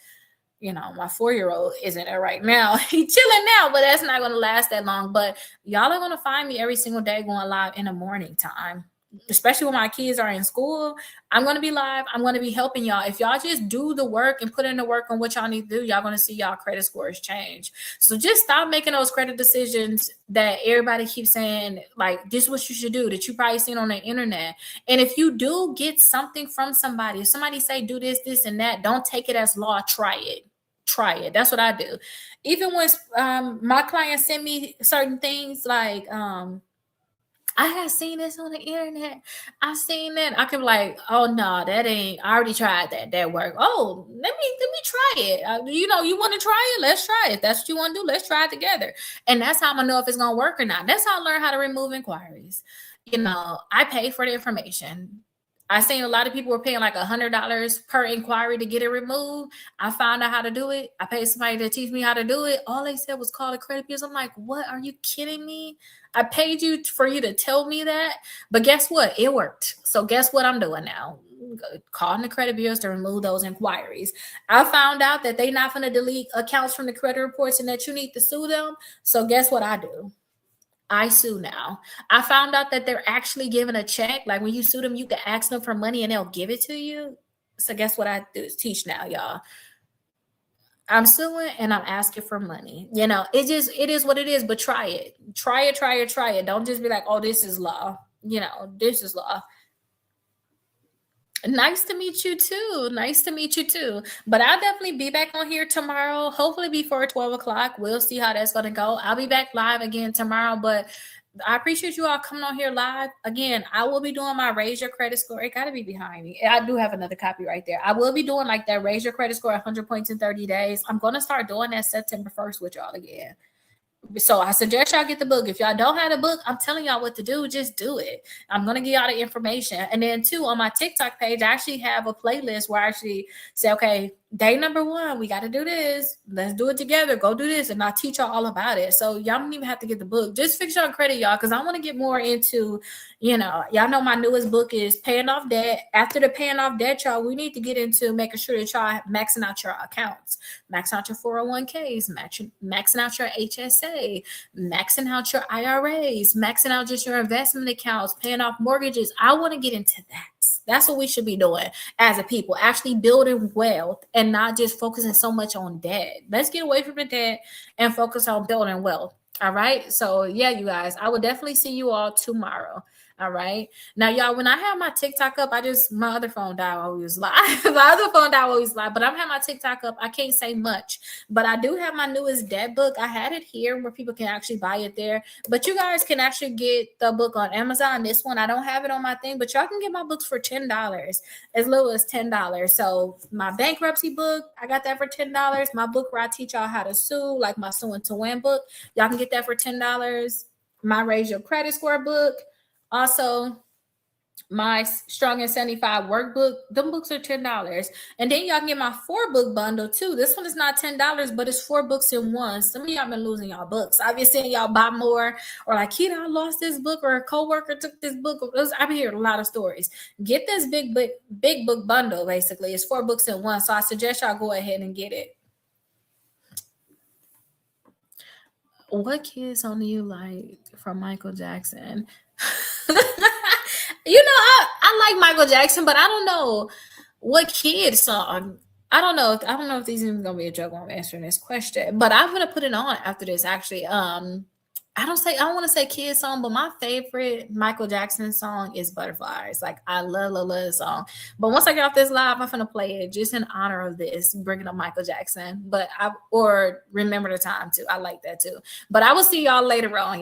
my 4-year-old isn't there right now. He's chilling now, but that's not going to last that long. But y'all are going to find me every single day going live in the morning time, especially when my kids are in school. I'm going to be live. I'm going to be helping y'all. If y'all just do the work and put in the work on what y'all need to do, y'all going to see y'all credit scores change. So just stop making those credit decisions that everybody keeps saying, like, this is what you should do, that you probably seen on the internet. And if you do get something from somebody, if somebody say do this, this, and that, don't take it as law. Try it. That's what I do. Even when my clients send me certain things, like I have seen this on the internet, I seen that, I can be like, oh no, that ain't, I already tried that work. Oh, let me try it. You want to try it, let's try it. If that's what you want to do, let's try it together. And that's how I'm gonna know if it's gonna work or not. That's how I learn how to remove inquiries. I pay for the information. I seen a lot of people were paying like $100 per inquiry to get it removed. I found out how to do it. I paid somebody to teach me how to do it. All they said was call a credit bureau. I'm like, what? Are you kidding me? I paid you for you to tell me that. But guess what? It worked. So guess what I'm doing now? Calling the credit bureaus to remove those inquiries. I found out that they're not going to delete accounts from the credit reports and that you need to sue them. So guess what I do? I sue now. I found out that they're actually giving a check. Like when you sue them, you can ask them for money and they'll give it to you. So guess what I do is teach now, y'all. I'm suing and I'm asking for money. It is what it is, but try it. Try it. Don't just be like, oh, this is law. This is law. Nice to meet you too. But I'll definitely be back on here tomorrow, hopefully before 12 o'clock. We'll see how that's going to go. I'll be back live again tomorrow, but I appreciate you all coming on here live. Again, I will be doing my Raise Your Credit Score. It got to be behind me. I do have another copy right there. I will be doing like that Raise Your Credit Score 100 points in 30 days. I'm going to start doing that September 1st with y'all again. So I suggest y'all get the book. If y'all don't have the book, I'm telling y'all what to do. Just do it. I'm going to give y'all the information. And then too, on my TikTok page, I actually have a playlist where I actually say, okay, day number 1, we got to do this. Let's do it together. Go do this. And I'll teach y'all all about it. So y'all don't even have to get the book. Just fix your credit, y'all, because I want to get more into, y'all know my newest book is Paying Off Debt. After the Paying Off Debt, y'all, we need to get into making sure that y'all maxing out your accounts, maxing out your 401ks, maxing out your HSA, maxing out your IRAs, maxing out just your investment accounts, paying off mortgages. I want to get into that. That's what we should be doing as a people, actually building wealth and not just focusing so much on debt. Let's get away from the debt and focus on building wealth. All right. So yeah, you guys, I will definitely see you all tomorrow. All right. Now, y'all, when I have my TikTok up, my other phone died while we was live. My other phone died while we was live, but I'm having my TikTok up. I can't say much, but I do have my newest debt book. I had it here where people can actually buy it there, but you guys can actually get the book on Amazon. This one, I don't have it on my thing, but y'all can get my books for $10, as little as $10. So my bankruptcy book, I got that for $10. My book where I teach y'all how to sue, like my Suing to Win book, y'all can get that for $10. My Raise Your Credit Score book. Also, my Strong and 75 workbook, them books are $10. And then y'all can get my 4-book bundle too. This one is not $10, but it's 4 books in one. Some of y'all been losing y'all books. I've been seeing y'all buy more, or like, Kita, I lost this book, or a coworker took this book. I've been hearing a lot of stories. Get this big book bundle, basically. It's 4 books in one. So I suggest y'all go ahead and get it. What kid song do you like from Michael Jackson? I like Michael Jackson, but I don't know what kid song. I don't know if these is even gonna be a joke when I'm answering this question, but I'm gonna put it on after this. Actually, I don't want to say kid song, but my favorite Michael Jackson song is Butterflies. Like, I love this song. But once I get off this live, I'm gonna play it just in honor of this, bringing up Michael Jackson. Or Remember the Time too. I like that too. But I will see y'all later on.